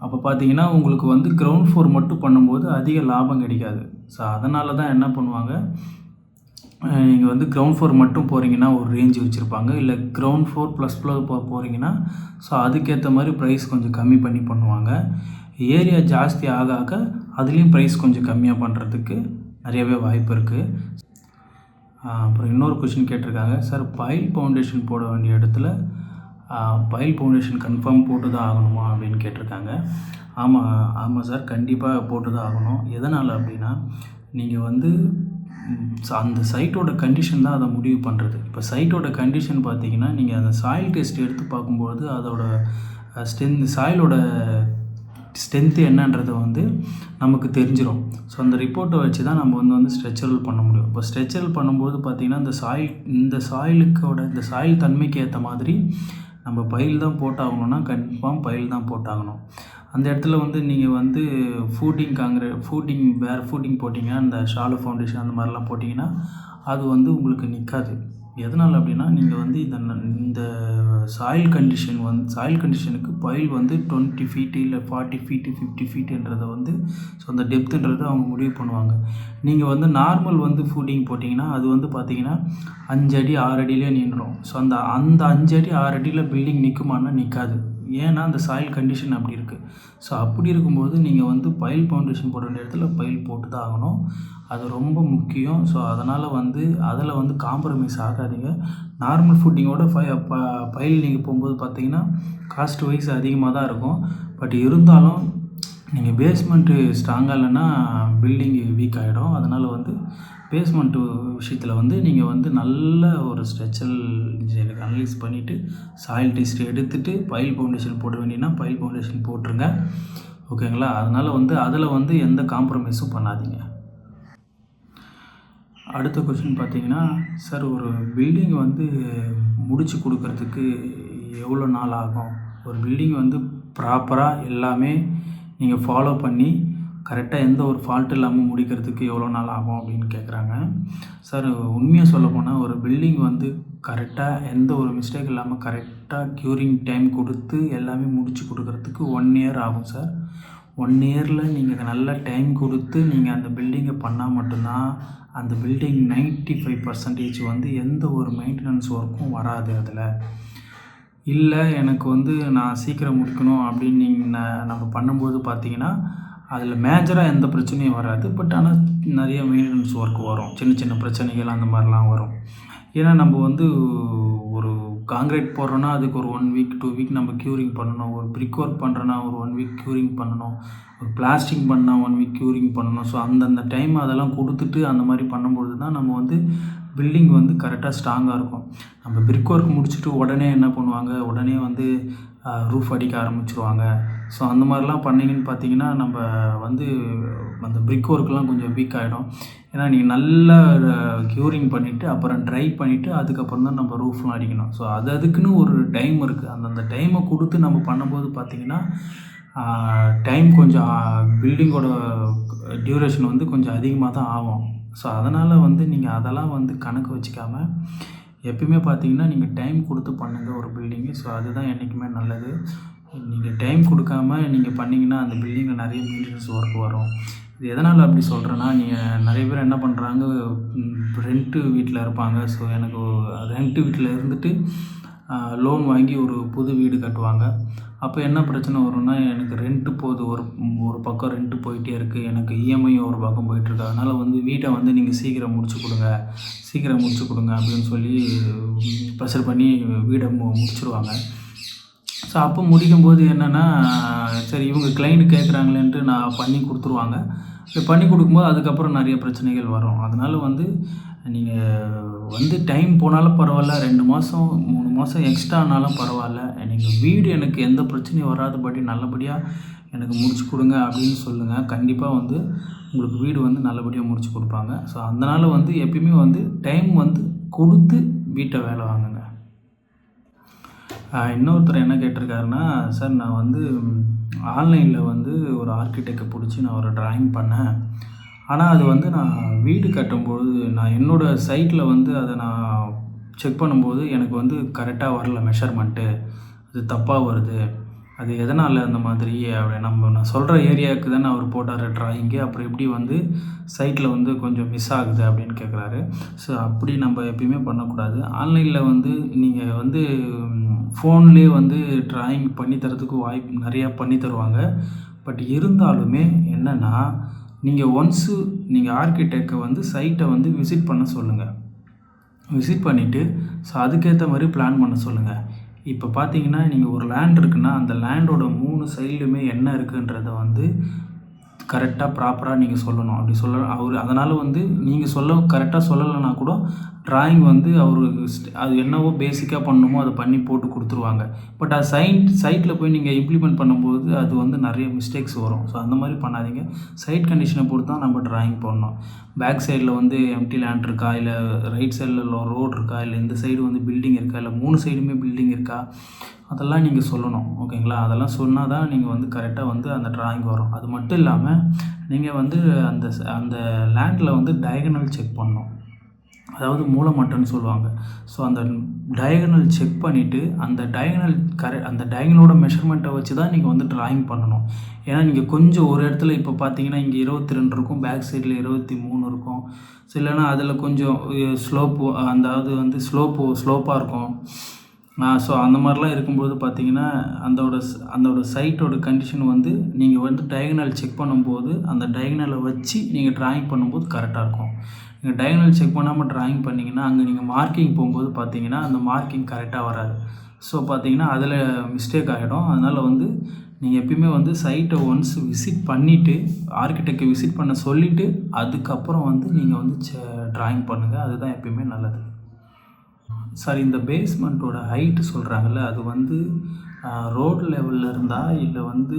Speaker 1: அப்போ பார்த்தீங்கன்னா உங்களுக்கு வந்து கிரவுண்ட் ஃப்ளோர் மட்டும் பண்ணும்போது அதிக லாபம் கிடைக்காது. ஸோ அதனால தான் என்ன பண்ணுவாங்க, நீங்கள் வந்து கிரவுண்ட் ஃப்ளோர் மட்டும் போகிறீங்கன்னா ஒரு ரேஞ்சு வச்சுருப்பாங்க, இல்லை கிரவுண்ட் ஃப்ளோர் ப்ளஸ் போகிறீங்கன்னா ஸோ அதுக்கேற்ற மாதிரி ப்ரைஸ் கொஞ்சம் கம்மி பண்ணி பண்ணுவாங்க. ஏரியா ஜாஸ்தி ஆக ஆக அதுலேயும் ப்ரைஸ் கொஞ்சம் கம்மியாக பண்ணுறதுக்கு நிறையவே வாய்ப்பு இருக்குது. அப்புறம் இன்னொரு கொஷின் கேட்டிருக்காங்க, சார் பைல் ஃபவுண்டேஷன் போட வேண்டிய இடத்துல பைல் ஃபவுண்டேஷன் கன்ஃபார்ம் போட்டு தான் ஆகணுமா அப்படின்னு கேட்டிருக்காங்க. ஆமாம் சார், கண்டிப்பாக போட்டு தான் ஆகணும். எதனால் அப்படின்னா, நீங்கள் வந்து அந்த சைட்டோட கண்டிஷன் தான் அதை முடிவு பண்ணுறது. இப்போ சைட்டோட கண்டிஷன் பார்த்தீங்கன்னா, நீங்கள் அந்த சாயில் டெஸ்ட் எடுத்து பார்க்கும்போது அதோட சாயிலோட ஸ்ட்ரென்த்து என்னன்றதை வந்து நமக்கு தெரிஞ்சிடும். ஸோ அந்த ரிப்போர்ட்டை வச்சு தான் நம்ம வந்து ஸ்ட்ரக்சரல் பண்ண முடியும். இப்போ ஸ்ட்ரக்சரல் பண்ணும்போது பார்த்திங்கன்னா இந்த சாயில் தன்மைக்கு ஏற்ற மாதிரி நம்ம பைல் தான் போட்டாகணும்னா கன்ஃபார்ம் பைல் தான் போட்டாகணும். அந்த இடத்துல வந்து நீங்கள் வந்து வேறு ஃபூட்டிங் போட்டிங்கன்னா இந்த ஷாலோ ஃபவுண்டேஷன் அந்த மாதிரிலாம் போட்டிங்கன்னா அது வந்து உங்களுக்கு நிற்காது. எதனால் அப்படின்னா நீங்கள் வந்து இந்த சாயில் கண்டிஷனுக்கு பைல் வந்து 20 ஃபீட்டு இல்லை 40 ஃபீட்டு 50 ஃபீட்டுன்றதை வந்து ஸோ அந்த டெப்த்துன்றதை அவங்க முடிவு பண்ணுவாங்க. நீங்கள் வந்து நார்மல் வந்து ஃபூட்டிங் போட்டிங்கன்னா அது வந்து பார்த்திங்கன்னா 5 அடி 6 அடியிலே நின்றுடும். ஸோ அந்த 5 அடி 6 அடியில் பில்டிங் நிற்குமானா நிற்காது. ஏன்னா அந்த சாயில் கண்டிஷன் அப்படி இருக்குது. ஸோ அப்படி இருக்கும்போது நீங்கள் வந்து பைல் ஃபவுண்டேஷன் போட வேண்டிய இடத்துல பைல் போட்டு தான் ஆகணும். அது ரொம்ப முக்கியம். ஸோ அதனால் வந்து அதில் வந்து காம்ப்ரமைஸ் ஆகாதீங்க. நார்மல் ஃபுட்டிங்கோட பைல் நீங்கள் போகும்போது பார்த்தீங்கன்னா காஸ்ட் வைஸ் அதிகமாக தான் இருக்கும். பட் இருந்தாலும் நீங்கள் பேஸ்மெண்ட்டு ஸ்ட்ராங்காக இல்லைன்னா பில்டிங் வீக் ஆகிடும். அதனால் வந்து பேஸ்மெண்ட்டு விஷயத்தில் வந்து நீங்கள் வந்து நல்ல ஒரு ஸ்ட்ரக்சரல் இன்ஜினியரிங் அனலைஸ் பண்ணிவிட்டு சாயில் டெஸ்ட் எடுத்துகிட்டு பைல் ஃபவுண்டேஷன் போட வேண்டியன்னா பைல் ஃபவுண்டேஷன் போட்டுருங்க. ஓகேங்களா? அதனால் வந்து அதில் வந்து எந்த காம்ப்ரமைஸும் பண்ணாதீங்க. அடுத்த கொஸ்டின் பார்த்தீங்கன்னா, சார் ஒரு பில்டிங் வந்து முடித்து கொடுக்கறதுக்கு எவ்வளோ நாள் ஆகும்? ஒரு பில்டிங் வந்து ப்ராப்பராக எல்லாமே நீங்கள் ஃபாலோ பண்ணி கரெக்டாக எந்த ஒரு ஃபால்ட் இல்லாமல் முடிக்கிறதுக்கு எவ்வளோ நாள் ஆகும் அப்படின்னு கேட்குறாங்க. சார் உண்மையாக சொல்லப்போனால் ஒரு பில்டிங் வந்து கரெக்டாக எந்த ஒரு மிஸ்டேக் இல்லாமல் கரெக்டாக க்யூரிங் டைம் கொடுத்து எல்லாமே முடித்து கொடுக்கறதுக்கு 1 இயர் ஆகும் சார். 1 இயரில் நீங்கள் நல்ல டைம் கொடுத்து நீங்கள் அந்த பில்டிங்கை பண்ணால் மட்டும்தான் அந்த பில்டிங் 95% வந்து எந்த ஒரு மெயின்டெனன்ஸ் ஒர்க்கும் வராது. அதில் இல்லை எனக்கு வந்து நான் சீக்கிரம் முடிக்கணும் அப்படின்னு நம்ம பண்ணும்போது பார்த்தீங்கன்னா அதில் மேஜராக எந்த பிரச்சனையும் வராது. பட் ஆனால் நிறைய மெயின்டெனன்ஸ் ஒர்க் வரும், சின்ன சின்ன பிரச்சனைகள் அந்த மாதிரிலாம் வரும். ஏன்னா நம்ம வந்து ஒரு காங்கிரீட் போடுறோன்னா அதுக்கு ஒரு 1 வீக் 2 வீக் நம்ம க்யூரிங் பண்ணணும். ஒரு பிரிக் ஒர்க் பண்ணுறோன்னா ஒரு 1 வீக் க்யூரிங் பண்ணணும். ஒரு பிளாஸ்டிக் பண்ணால் 1 வீக் க்யூரிங் பண்ணணும். ஸோ அந்தந்த டைம் அதெல்லாம் கொடுத்துட்டு அந்த மாதிரி பண்ணும்பொழுது தான் நம்ம வந்து பில்டிங் வந்து கரெக்டாக ஸ்ட்ராங்காக இருக்கும். நம்ம பிரிக் ஒர்க் முடிச்சுட்டு உடனே என்ன பண்ணுவாங்க, உடனே வந்து ரூஃப் அடிக்க ஆரம்பிச்சிருவாங்க. ஸோ அந்த மாதிரிலாம் பண்ணிங்கன்னு பார்த்தீங்கன்னா நம்ம வந்து அந்த பிரிக் ஒர்க்லாம் கொஞ்சம் வீக் ஆகிடும். ஏன்னா நீங்கள் நல்லா க்யூரிங் பண்ணிவிட்டு அப்புறம் ட்ரை பண்ணிவிட்டு அதுக்கப்புறம் தான் நம்ம ரூஃப்லாம் அடிக்கணும். ஸோ அதுக்குன்னு ஒரு டைம் இருக்குது. அந்தந்த டைமை கொடுத்து நம்ம பண்ணும்போது பார்த்திங்கன்னா டைம் கொஞ்சம் பில்டிங்கோட டியூரேஷன் வந்து கொஞ்சம் அதிகமாக தான் ஆகும். ஸோ அதனால் வந்து நீங்கள் அதெல்லாம் வந்து கணக்கு வச்சுக்காமல் எப்பயுமே பார்த்தீங்கன்னா நீங்கள் டைம் கொடுத்து பண்ணுங்கள் ஒரு பில்டிங்கு. ஸோ அதுதான் என்றைக்குமே நல்லது. நீங்கள் டைம் கொடுக்காம நீங்கள் பண்ணிங்கன்னா அந்த பில்டிங்கில் நிறைய மெயின்டெனன்ஸ் ஒர்க் வரும். இது எதனால் அப்படி சொல்கிறேன்னா, நீங்கள் நிறைய பேர் என்ன பண்ணுறாங்க, ரெண்ட்டு வீட்டில் இருப்பாங்க. ஸோ எனக்கு ரெண்ட்டு வீட்டில் இருந்துட்டு லோன் வாங்கி ஒரு புது வீடு கட்டுவாங்க. அப்போ என்ன பிரச்சனை வரும்னா, எனக்கு ரெண்ட்டு போகுது, ஒரு பக்கம் ரெண்ட்டு போயிட்டே இருக்குது, எனக்கு இஎம்ஐயும் ஒரு பக்கம் போயிட்டுருக்கு. அதனால் வந்து வீட்டை வந்து நீங்கள் சீக்கிரம் முடிச்சு கொடுங்க அப்படின்னு சொல்லி ப்ரெஷர் பண்ணி வீடை முடிச்சிருவாங்க. ஸோ அப்போ முடிக்கும்போது என்னென்னா, சரி இவங்க கிளைண்ட் கேட்குறாங்களேன்ட்டு நான் பண்ணி கொடுத்துருவாங்க. பண்ணி கொடுக்கும்போது அதுக்கப்புறம் நிறைய பிரச்சனைகள் வரும். அதனால் வந்து நீங்கள் வந்து டைம் போனாலும் பரவாயில்ல, 2 மாதம் 3 மாதம் எக்ஸ்ட்ரா ஆனாலும் பரவாயில்ல, நீங்கள் வீடு எனக்கு எந்த பிரச்சனையும் வராதபடி நல்லபடியாக எனக்கு முடிச்சு கொடுங்க அப்படின்னு சொல்லுங்கள். கண்டிப்பாக வந்து உங்களுக்கு வீடு வந்து நல்லபடியாக முடிச்சு கொடுப்பாங்க. ஸோ அதனால் வந்து எப்பயுமே வந்து டைம் வந்து கொடுத்து வீட்டை வேலை வாங்குங்க. இன்னொருத்தர் என்ன கேட்டிருக்காருன்னா, சார் நான் வந்து ஆன்லைனில் வந்து ஒரு ஆர்கிடெக்டை பிடிச்சி நான் ஒரு ட்ராயிங் பண்ணேன். ஆனால் அது வந்து நான் வீடு கட்டும்போது நான் என்னோடய சைட்டில் வந்து அதை நான் செக் பண்ணும்போது எனக்கு வந்து கரெக்டாக வரல மெஷர்மெண்ட்டு. அது தப்பாக வருது. அது எதனால் அந்த மாதிரி நான் சொல்கிற ஏரியாவுக்கு தானே அவர் போட்டார் ட்ராயிங்கு, அப்புறம் எப்படி வந்து சைட்டில் வந்து கொஞ்சம் மிஸ் ஆகுது அப்படின்னு கேட்குறாரு. ஸோ அப்படி நம்ம எப்பயுமே பண்ணக்கூடாது. ஆன்லைனில் வந்து நீங்கள் வந்து ஃபோன்லேயே வந்து ட்ராயிங் பண்ணி தரத்துக்கு வாய்ப்பு நிறையா பண்ணி தருவாங்க. பட் இருந்தாலுமே என்னென்னா, நீங்கள் ஆர்கிடெக்டை வந்து சைட்டை வந்து விசிட் பண்ண சொல்லுங்கள். விசிட் பண்ணிவிட்டு ஸோ அதுக்கேற்ற மாதிரி பிளான் பண்ண சொல்லுங்கள். இப்போ பார்த்தீங்கன்னா, நீங்கள் ஒரு லேண்ட் இருக்குன்னா அந்த லேண்டோட 3 சைட்லையுமே என்ன இருக்குன்றதை வந்து கரெக்டாக ப்ராப்பராக நீங்கள் சொல்லணும். அப்படி அதனால் வந்து நீங்கள் கரெக்டாக சொல்லலைன்னா கூட ட்ராயிங் வந்து அது என்னவோ பேசிக்காக பண்ணணுமோ அதை பண்ணி போட்டு கொடுத்துருவாங்க. பட் அது சைட்டில் போய் நீங்கள் இம்ப்ளிமெண்ட் பண்ணும்போது அது வந்து நிறைய மிஸ்டேக்ஸ் வரும். ஸோ அந்த மாதிரி பண்ணாதீங்க. சைட் கண்டிஷனை பொறுத்து தான் நம்ம ட்ராயிங் பண்ணணும். பேக் சைடில் வந்து எம்டி லேண்ட் இருக்கா, இல்லை ரைட் சைடில் ரோடு இருக்கா, இல்லை இந்த சைடு வந்து பில்டிங் இருக்கா, இல்லை 3 சைடுமே பில்டிங் இருக்கா, அதெல்லாம் நீங்கள் சொல்லணும். ஓகேங்களா? அதெல்லாம் சொன்னால் தான் நீங்கள் வந்து கரெக்டாக வந்து அந்த ட்ராயிங் வரும். அது மட்டும் இல்லாமல் நீங்கள் வந்து அந்த லேண்டில் வந்து டயகனல் செக் பண்ணணும். அதாவது மூலமட்டம்னு சொல்லுவாங்க. ஸோ அந்த டயகனல் செக் பண்ணிவிட்டு அந்த டயகனலோட மெஷர்மெண்ட்டை வச்சு தான் நீங்கள் வந்து ட்ராயிங் பண்ணணும். ஏன்னா நீங்கள் கொஞ்சம் ஒரு இடத்துல இப்போ பார்த்தீங்கன்னா இங்கே 22 இருக்கும், பேக் சைடில் 23 இருக்கும். ஸோ இல்லைன்னா அதில் கொஞ்சம் அதாவது வந்து ஸ்லோப்பாக இருக்கும். ஸோ அந்த மாதிரிலாம் இருக்கும்போது பார்த்தீங்கன்னா அதோட சைட்டோட கண்டிஷன் வந்து நீங்கள் வந்து டயகனல் செக் பண்ணும்போது அந்த டயகனலை வச்சு நீங்கள் ட்ராயிங் பண்ணும்போது கரெக்டாக இருக்கும். நீங்கள் டயகனல் செக் பண்ணாமல் ட்ராயிங் பண்ணிங்கன்னா அங்கே நீங்கள் மார்க்கிங் போகும்போது பார்த்தீங்கன்னா அந்த மார்க்கிங் கரெக்டாக வராது. ஸோ பார்த்தீங்கன்னா அதில் மிஸ்டேக் ஆகிடும். அதனால் வந்து நீங்கள் எப்பயுமே வந்து சைட்டை ஒன்ஸ் விசிட் பண்ணிவிட்டு ஆர்கிடெக்டை விசிட் பண்ண சொல்லிவிட்டு அதுக்கப்புறம் வந்து நீங்கள் வந்து ட்ராயிங் பண்ணுங்கள். அதுதான் எப்பயுமே நல்லது. சார், இந்த பேஸ்மெண்ட்டோட ஹைட்டு சொல்கிறாங்கல்ல, அது வந்து ரோடு லெவலில் இருந்தா இல்லை வந்து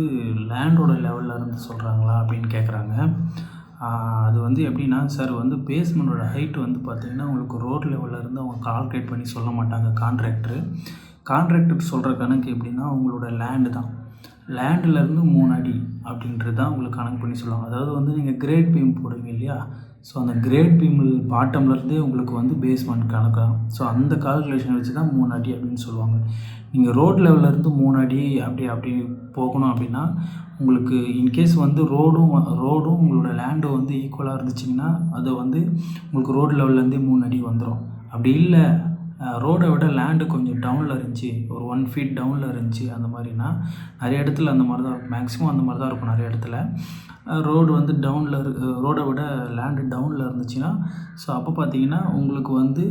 Speaker 1: லேண்டோட லெவலில் இருந்து சொல்கிறாங்களா அப்படின்னு கேட்குறாங்க. அது வந்து எப்படின்னா சார், வந்து பேஸ்மெண்ட்டோட ஹைட்டு வந்து பார்த்திங்கன்னா உங்களுக்கு ரோடு லெவலில் இருந்து அவங்க கால்குலேட் பண்ணி சொல்ல மாட்டாங்க. கான்ட்ராக்டர் சொல்கிற கணக்கு எப்படின்னா உங்களோட லேண்டு தான். லேண்டுலேருந்து 3 அடி அப்படின்றது தான் உங்களுக்கு கணக்கு பண்ணி சொல்லுவாங்க. அதாவது வந்து நீங்கள் கிரேட் பீம் போடுவீங்க இல்லையா, ஸோ அந்த கிரேட் பீம் பாட்டம்லேருந்தே உங்களுக்கு வந்து பேஸ்மெண்ட் கணக்காகும். ஸோ அந்த கால்குலேஷன் வச்சு தான் 3 அடி அப்படின்னு சொல்லுவாங்க. நீங்கள் ரோட் லெவல்லேருந்து 3 அடி அப்படி போகணும் அப்படின்னா உங்களுக்கு இன்கேஸ் வந்து ரோடும் உங்களோட லேண்டும் வந்து ஈக்குவலாக இருந்துச்சிங்கன்னா அதை வந்து உங்களுக்கு ரோடு லெவல்லேருந்தே 3 அடி வந்துடும். அப்படி இல்லை ரோடை விட லேண்டு கொஞ்சம் டவுனில் இருந்துச்சு, ஒரு 1 ஃபீட் டவுனில் இருந்துச்சு, அந்த மாதிரினா நிறைய இடத்துல அந்த மாதிரி தான் இருக்கும். மேக்ஸிமம் அந்த மாதிரி தான் இருக்கும் நிறைய இடத்துல. ரோடு வந்து ரோடை விட லேண்டு டவுனில் இருந்துச்சுன்னா ஸோ அப்போ பார்த்தீங்கன்னா உங்களுக்கு வந்து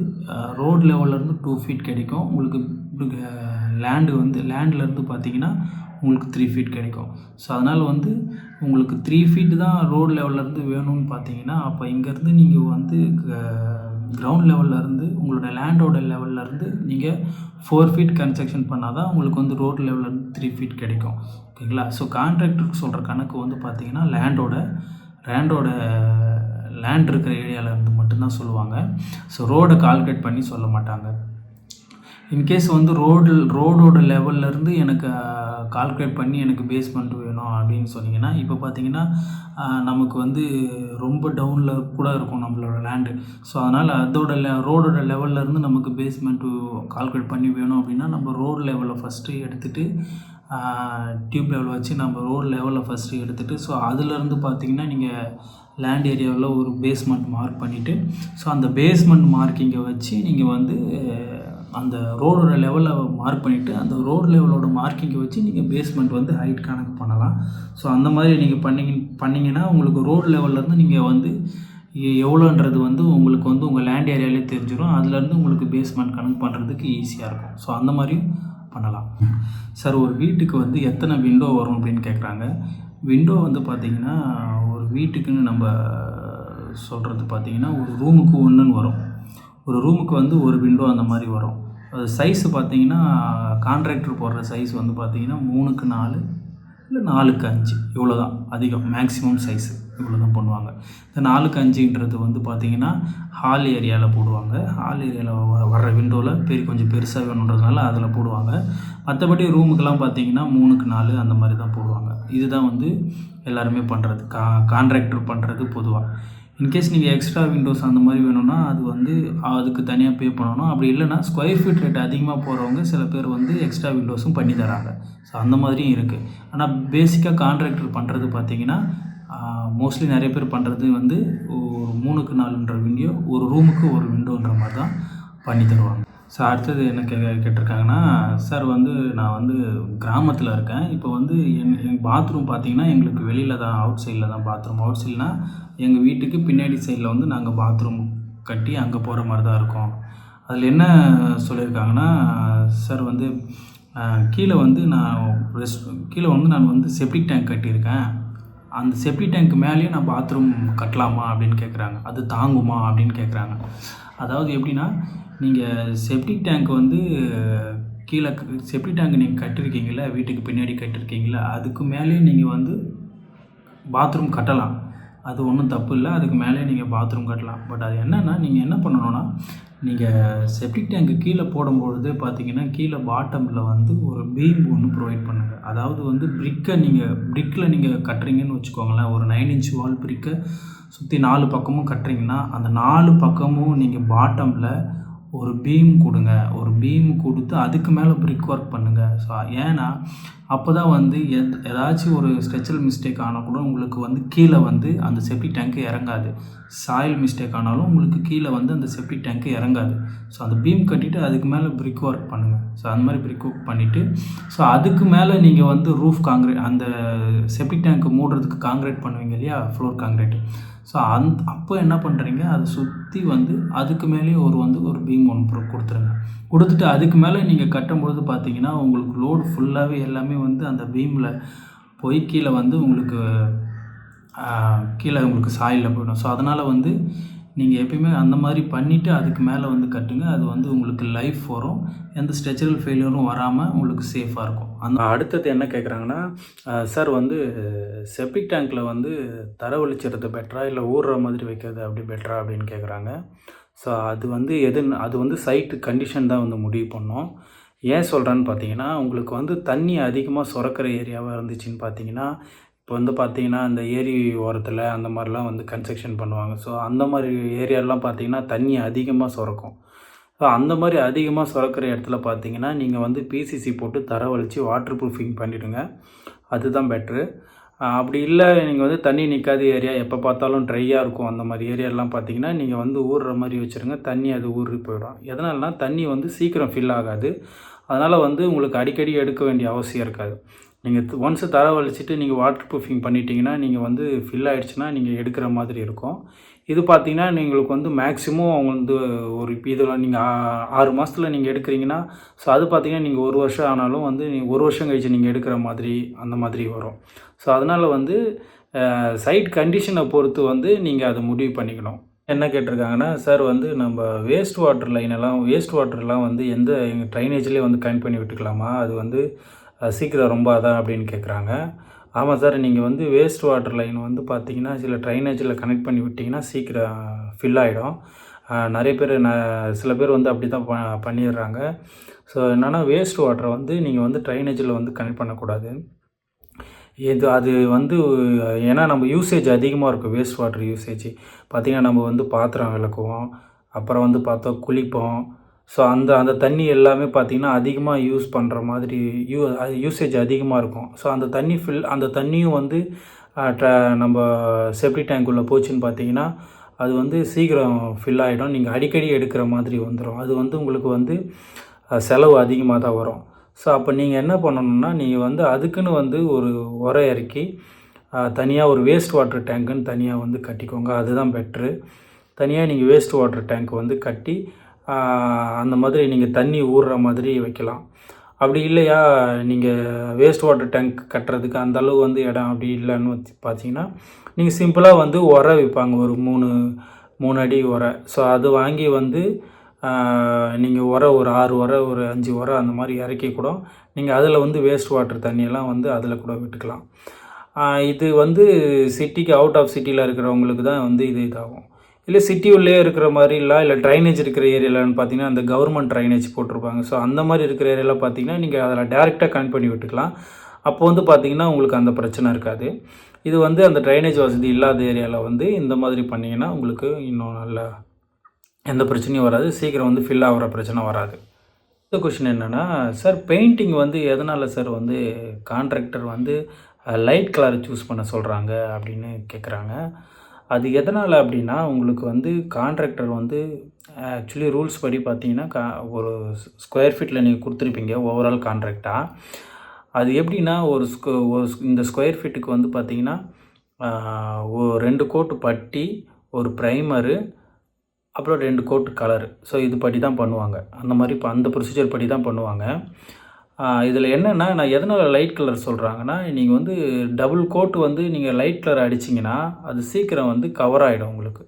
Speaker 1: ரோடு லெவல்லேருந்து 2 ஃபீட் கிடைக்கும். உங்களுக்கு லேண்ட்லேருந்து பார்த்தீங்கன்னா உங்களுக்கு 3 ஃபீட் கிடைக்கும். ஸோ அதனால் வந்து உங்களுக்கு 3 ஃபீட் தான் ரோடு லெவல்லேருந்து வேணும்னு பார்த்தீங்கன்னா அப்போ இங்கேருந்து நீங்கள் வந்து கிரவுண்ட் லெவல்லேருந்து உங்களோட லேண்டோட லெவல்லேருந்து நீங்கள் 4 ஃபீட் கன்ஸ்ட்ரக்ஷன் பண்ணால் தான் உங்களுக்கு வந்து ரோடு லெவல்லேருந்து 3 ஃபீட் கிடைக்கும். ஓகேங்களா? ஸோ கான்ட்ராக்டருக்கு சொல்கிற கணக்கு வந்து பார்த்திங்கன்னா லேண்ட் இருக்கிற ஏரியாவிலேருந்து மட்டும்தான் சொல்லுவாங்க. ஸோ ரோடை கால்குலேட் பண்ணி சொல்ல மாட்டாங்க. இன்கேஸ் வந்து ரோடோட லெவல்லேருந்து எனக்கு கால்குலேட் பண்ணி எனக்கு பேஸ்மெண்ட் வேணும் அப்படின்னு சொன்னீங்கன்னா இப்போ பார்த்தீங்கன்னா நமக்கு வந்து ரொம்ப டவுனில் கூட இருக்கும் நம்மளோட லேண்டு. ஸோ அதனால் ரோடோட லெவல்லேருந்து நமக்கு பேஸ்மெண்ட்டு கால்குலேட் பண்ணி வேணும் அப்படின்னா நம்ம ரோடு லெவலில் ஃபஸ்ட்டு எடுத்துகிட்டு டியூப் லெவல் வச்சு நம்ம ரோடு லெவலில் ஃபஸ்ட்டு எடுத்துகிட்டு ஸோ அதுலேருந்து பார்த்தீங்கன்னா நீங்கள் லேண்ட் ஏரியாவில் ஒரு பேஸ்மெண்ட் மார்க் பண்ணிவிட்டு ஸோ அந்த பேஸ்மெண்ட் மார்க்கிங்கை வச்சு நீங்கள் வந்து அந்த ரோடோட லெவலில் மார்க் பண்ணிவிட்டு அந்த ரோடு லெவலோட மார்க்கிங்கை வச்சு நீங்கள் பேஸ்மெண்ட் வந்து ஹைட் கணக்கு பண்ணலாம். ஸோ அந்த மாதிரி நீங்கள் பண்ணிங்கன்னா உங்களுக்கு ரோடு லெவல்லேருந்து நீங்கள் வந்து எவ்வளோன்றது வந்து உங்களுக்கு வந்து உங்கள் லேண்ட் ஏரியாவிலே தெரிஞ்சிடும். அதுலேருந்து உங்களுக்கு பேஸ்மெண்ட் கணக்கு பண்ணுறதுக்கு ஈஸியாக இருக்கும். ஸோ அந்த மாதிரியும் பண்ணலாம். சார், ஒரு வீட்டுக்கு வந்து எத்தனை விண்டோ வரும் அப்படின்னு கேட்குறாங்க. விண்டோ வந்து பார்த்திங்கன்னா ஒரு வீட்டுக்குன்னு நம்ம சொல்கிறது பார்த்திங்கன்னா ஒரு ரூமுக்கு 1ன்னு வரும். ஒரு ரூமுக்கு வந்து ஒரு விண்டோ அந்த மாதிரி வரும். அது சைஸு பார்த்தீங்கன்னா கான்ட்ராக்டர் போடுற சைஸ் வந்து பார்த்தீங்கன்னா 3க்கு 4 இல்லை 4க்கு 5 இவ்வளோ தான் அதிகம். மேக்ஸிமம் சைஸு இவ்வளோ தான் பண்ணுவாங்க. இந்த 4க்கு 5ன்றது வந்து பார்த்திங்கன்னா ஹால் ஏரியாவில் போடுவாங்க. ஹால் ஏரியாவில் வர்ற விண்டோவில் கொஞ்சம் பெருசாக வேணுன்றதுனால அதில் போடுவாங்க. மற்றபடி ரூமுக்கெல்லாம் பார்த்தீங்கன்னா 3க்கு 4 அந்த மாதிரி தான் போடுவாங்க. இதுதான் வந்து எல்லாருமே பண்ணுறது, கான்ட்ராக்டர் பண்ணுறது பொதுவாக. இன்கேஸ் நீங்கள் எக்ஸ்ட்ரா விண்டோஸ் அந்த மாதிரி வேணும்னா அது வந்து அதுக்கு தனியாக பே பண்ணணும். அப்படி இல்லைனா ஸ்கொயர் ஃபீட் ரேட் அதிகமாக போகிறவங்க சில பேர் வந்து எக்ஸ்ட்ரா விண்டோஸும் பண்ணி தராங்க. ஸோ அந்த மாதிரியும் இருக்குது. ஆனால் பேசிக்காக கான்ட்ராக்டர் பண்ணுறது பார்த்திங்கன்னா மோஸ்ட்லி நிறைய பேர் பண்ணுறது வந்து ஒரு 3க்கு 4ன்ற விண்டோ, ஒரு ரூமுக்கு ஒரு விண்டோன்ற மாதிரி தான் பண்ணி தருவாங்க. ஸோ அடுத்தது என்ன கேட்டிருக்காங்கன்னா, சார் வந்து நான் வந்து கிராமத்தில் இருக்கேன். இப்போ வந்து என் பாத்ரூம் பார்த்திங்கன்னா எங்களுக்கு வெளியில் தான், அவுட் சைடில் தான் பாத்ரூம். அவுட் சைட்னா எங்கள் வீட்டுக்கு பின்னாடி சைடில் வந்து நாங்கள் பாத்ரூம் கட்டி அங்கே போகிற மாதிரி தான் இருக்கோம். அதில் என்ன சொல்லியிருக்காங்கன்னா, சார் வந்து கீழே வந்து நான் வந்து செப்டிக் டேங்க் கட்டியிருக்கேன். அந்த செப்டிக் டேங்க் மேலேயும் நான் பாத்ரூம் கட்டலாமா அப்படின்னு கேட்குறாங்க. அது தாங்குமா அப்படின்னு கேட்குறாங்க. அதாவது எப்படின்னா, நீங்கள் செப்டிக் டேங்க் வந்து கீழே செப்டிக் டேங்க் நீங்கள் கட்டியிருக்கீங்கள்ல, வீட்டுக்கு பின்னாடி கட்டியிருக்கீங்கள்ல, அதுக்கு மேலேயே நீங்கள் வந்து பாத்ரூம் கட்டலாம். அது ஒன்றும் தப்பு இல்லை. அதுக்கு மேலே நீங்கள் பாத்ரூம் கட்டலாம். பட் அது என்னென்னா, நீங்கள் என்ன பண்ணணும்னா, நீங்கள் செப்டிக் டேங்க்கு கீழே போடும்பொழுது பார்த்தீங்கன்னா, கீழே பாட்டமில் வந்து ஒரு பீம் ஒன்று ப்ரொவைட் பண்ணுங்கள். அதாவது வந்து பிரிக்கில் நீங்கள் கட்டுறீங்கன்னு வச்சுக்கோங்களேன். ஒரு 9 இன்ச் வால் பிரிக்கை சுற்றி 4 பக்கமும் கட்டுறீங்கன்னா, அந்த 4 பக்கமும் நீங்கள் பாட்டமில் ஒரு பீம் கொடுங்க. ஒரு பீம் கொடுத்து அதுக்கு மேலே பிரிக் ஒர்க் பண்ணுங்கள். ஸோ ஏன்னா அப்போ தான் வந்து ஏதாச்சும் ஒரு ஸ்ட்ரக்சரல் மிஸ்டேக் ஆனால் கூட உங்களுக்கு வந்து கீழே வந்து அந்த செப்டிக் டேங்க்கு இறங்காது. சாயில் மிஸ்டேக் ஆனாலும் உங்களுக்கு கீழே வந்து அந்த செப்டிக் டேங்க்கு இறங்காது. ஸோ அந்த பீம் கட்டிவிட்டு அதுக்கு மேலே பிரிக் ஒர்க் பண்ணுங்கள். ஸோ அந்த மாதிரி பிரிக் ஒர்க் பண்ணிவிட்டு, ஸோ அதுக்கு மேலே நீங்கள் வந்து ரூஃப் காங்க்ரீட், அந்த செப்டிக் டேங்க்கு மூடுறதுக்கு காங்க்ரீட் பண்ணுவீங்க இல்லையா, ஃப்ளோர் காங்க்ரீட். ஸோ அப்போ என்ன பண்ணுறீங்க, அதை சுற்றி வந்து அதுக்கு மேலேயே ஒரு பீம் ஒன்று கொடுத்துருங்க. கொடுத்துட்டு அதுக்கு மேலே நீங்கள் கட்டும்பொழுது பார்த்தீங்கன்னா, உங்களுக்கு லோடு ஃபுல்லாகவே எல்லாமே வந்து அந்த பீமில் போய் கீழே வந்து உங்களுக்கு சாயிலில் போயிடும். ஸோ அதனால் வந்து நீங்கள் எப்பயுமே அந்த மாதிரி பண்ணிவிட்டு அதுக்கு மேலே வந்து கட்டுங்க. அது வந்து உங்களுக்கு லைஃப் வரும். எந்த ஸ்ட்ரக்சரல் ஃபெயிலியரும் வராமல் உங்களுக்கு சேஃபாக இருக்கும். அடுத்தது என்ன கேட்குறாங்கன்னா, சார் வந்து செப்டிக் டேங்க்கில் வந்து தரை வலிச்சுறது பெட்டரா, இல்லை ஊறுற மாதிரி வைக்கிறது அப்படி பெட்டரா அப்படின்னு கேட்குறாங்க. ஸோ அது வந்து சைட்டு கண்டிஷன் தான் வந்து முடிவு பண்ணோம். ஏன் சொல்கிறேன்னு பார்த்தீங்கன்னா, உங்களுக்கு வந்து தண்ணி அதிகமாக சுரக்கிற ஏரியாவாக இருந்துச்சுன்னு பார்த்தீங்கன்னா, இப்போ வந்து பார்த்தீங்கன்னா, இந்த ஏரி ஓரத்தில் அந்த மாதிரிலாம் வந்து கன்ஸ்ட்ரக்ஷன் பண்ணுவாங்க. ஸோ அந்த மாதிரி ஏரியாலாம் பார்த்தீங்கன்னா, தண்ணி அதிகமாக சுரக்கும். ஸோ அந்த மாதிரி அதிகமாக சுரக்கிற இடத்துல பார்த்தீங்கன்னா, நீங்கள் வந்து பிசிசி போட்டு தரை வலிச்சு வாட்டர் ப்ரூஃபிங் பண்ணிவிடுங்க. அதுதான் பெட்ரு. அப்படி இல்லை, நீங்கள் வந்து தண்ணி நிற்காத ஏரியா, எப்போ பார்த்தாலும் ட்ரையாக இருக்கும், அந்த மாதிரி ஏரியாலாம் பார்த்தீங்கன்னா, நீங்கள் வந்து ஊறுற மாதிரி வச்சுருங்க. தண்ணி அது ஊறி போயிடும். எதனாலனா, தண்ணி வந்து சீக்கிரம் ஃபில் ஆகாது. அதனால் வந்து உங்களுக்கு அடிக்கடி எடுக்க வேண்டிய அவசியம் இருக்காது. நீங்கள் ஒன்ஸு தரை வலிச்சுட்டு நீங்கள் வாட்டர் ப்ரூஃபிங் பண்ணிட்டீங்கன்னா, நீங்கள் வந்து ஃபில் ஆகிடுச்சுன்னா நீங்கள் எடுக்கிற மாதிரி இருக்கும். இது பார்த்தீங்கன்னா, உங்களுக்கு வந்து மேக்ஸிமம் அவங்க வந்து இதில் நீங்கள் 6 மாதத்தில் நீங்கள் எடுக்கிறீங்கன்னா, ஸோ அது பார்த்தீங்கன்னா, நீங்கள் 1 வருஷம் ஆனாலும் வந்து 1 வருஷம் கழிச்சு நீங்கள் எடுக்கிற மாதிரி அந்த மாதிரி வரும். ஸோ அதனால் வந்து சைட் கண்டிஷனை பொறுத்து வந்து நீங்கள் அதை முடிவு பண்ணிக்கணும். என்ன கேட்டிருக்காங்கன்னா, சார் வந்து நம்ம வேஸ்ட் வாட்டர்லாம் வந்து எங்கள் ட்ரைனேஜ்லேயே வந்து கனெக்ட் பண்ணி விட்டுக்கலாமா? அது வந்து சீக்கிரம் ரொம்ப அதான் அப்படின்னு கேட்குறாங்க. ஆமாம் சார், நீங்கள் வந்து வேஸ்ட் வாட்டர் லைன் வந்து பார்த்தீங்கன்னா, சில ட்ரைனேஜில் கனெக்ட் பண்ணி விட்டிங்கன்னா சீக்கிரம் ஃபில் ஆகிடும். நிறைய பேர் சில பேர் வந்து அப்படி தான் பண்ணிடுறாங்க. ஸோ என்னென்னா, வேஸ்ட் வாட்டரை வந்து நீங்கள் வந்து ட்ரைனேஜில் வந்து கனெக்ட் பண்ணக்கூடாது. அது வந்து ஏன்னா நம்ம யூசேஜ் அதிகமாக இருக்கும். வேஸ்ட் வாட்டர் யூசேஜ் பார்த்திங்கன்னா, நம்ம வந்து பாத்திரம் விளக்குவோம், அப்புறம் வந்து பார்த்தா குளிப்போம். ஸோ அந்த தண்ணி எல்லாமே பார்த்திங்கன்னா அதிகமாக யூஸ் பண்ணுற மாதிரி யூசேஜ் அதிகமாக இருக்கும். ஸோ அந்த தண்ணியும் வந்து நம்ம செப்டிக் டேங்க்குள்ளே போச்சுன்னு பார்த்தீங்கன்னா, அது வந்து சீக்கிரம் ஃபில் ஆகிடும். நீங்கள் அடிக்கடி எடுக்கிற மாதிரி வந்துடும். அது வந்து உங்களுக்கு வந்து செலவு அதிகமாக தான் வரும். ஸோ அப்போ நீங்கள் என்ன பண்ணணுன்னா, நீங்கள் வந்து அதுக்குன்னு வந்து ஒரு உரம் இறக்கி தனியாக ஒரு வேஸ்ட் வாட்டர் டேங்க்குன்னு தனியாக வந்து கட்டிக்கோங்க. அதுதான் பெட்ரு. தனியாக நீங்கள் வேஸ்ட் வாட்டர் டேங்க் வந்து கட்டி அந்த மாதிரி நீங்கள் தண்ணி ஊறுற மாதிரி வைக்கலாம். அப்படி இல்லையா, நீங்கள் வேஸ்ட் வாட்டர் டேங்க் கட்டுறதுக்கு அந்தளவு வந்து இடம் அப்படி இல்லைன்னு பார்த்தீங்கன்னா, நீங்கள் சிம்பிளாக வந்து உரம் விற்பாங்க, ஒரு 3 அடி உரம். ஸோ அது வாங்கி வந்து நீங்கள் உரம் ஒரு 6 உரம், ஒரு 5 உரம் அந்த மாதிரி இறக்கி கூட நீங்கள் அதில் வந்து வேஸ்ட் வாட்டர் தண்ணியெல்லாம் வந்து அதில் கூட விட்டுக்கலாம். இது வந்து சிட்டிக்கு அவுட் ஆஃப் சிட்டியில் இருக்கிறவங்களுக்கு தான் வந்து இதாகும். இல்லை சிட்டி உள்ளே இருக்கிற மாதிரிலாம், இல்லை ட்ரைனேஜ் இருக்கிற ஏரியாவில்னு பார்த்தீங்கன்னா, அந்த கவர்மெண்ட் ட்ரைனேஜ் போட்டிருப்பாங்க. ஸோ அந்த மாதிரி இருக்கிற ஏரியாவில் பார்த்தீங்கன்னா, நீங்கள் அதில் டேரெக்டாக கனெக்ட் பண்ணி விட்டுக்கலாம். அப்போ வந்து பார்த்தீங்கன்னா, உங்களுக்கு அந்த பிரச்சனை இருக்காது. இது வந்து அந்த ட்ரைனேஜ் வசதி இல்லாத ஏரியாவில் வந்து இந்த மாதிரி பண்ணிங்கன்னா உங்களுக்கு இன்னும் நல்லா எந்த பிரச்சனையும் வராது. சீக்கிரம் வந்து ஃபில் ஆகிற பிரச்சனை வராது. அடுத்த கொஷின் என்னென்னா, சார் பெயிண்டிங் வந்து எதனால் சார் வந்து கான்ட்ராக்டர் வந்து லைட் கலர் சூஸ் பண்ண சொல்கிறாங்க அப்படின்னு கேட்குறாங்க. அது எதனால் அப்படின்னா, உங்களுக்கு வந்து கான்ட்ராக்டர் வந்து ஆக்சுவலி ரூல்ஸ் படி பார்த்தீங்கன்னா, ஒரு ஸ்கொயர் ஃபீட்டில் நீங்கள் கொடுத்துருப்பீங்க ஓவரால் கான்ட்ராக்டாக. அது எப்படின்னா, இந்த ஸ்கொயர் ஃபீட்டுக்கு வந்து பார்த்தீங்கன்னா, 2 கோட்டு பட்டி, ஒரு ப்ரைமரு, அப்புறம் 2 கோட்டு கலரு. ஸோ இது படி தான் பண்ணுவாங்க. அந்த ப்ரொசீஜர் படி தான் பண்ணுவாங்க. இதில் என்னென்னா, நான் எதனால் லைட் கலர் சொல்கிறாங்கன்னா, நீங்கள் வந்து டபுள் கோட் வந்து நீங்கள் லைட் கலர் அடிச்சிங்கன்னா அது சீக்கிரம் வந்து கவர் ஆகிடும் உங்களுக்கு.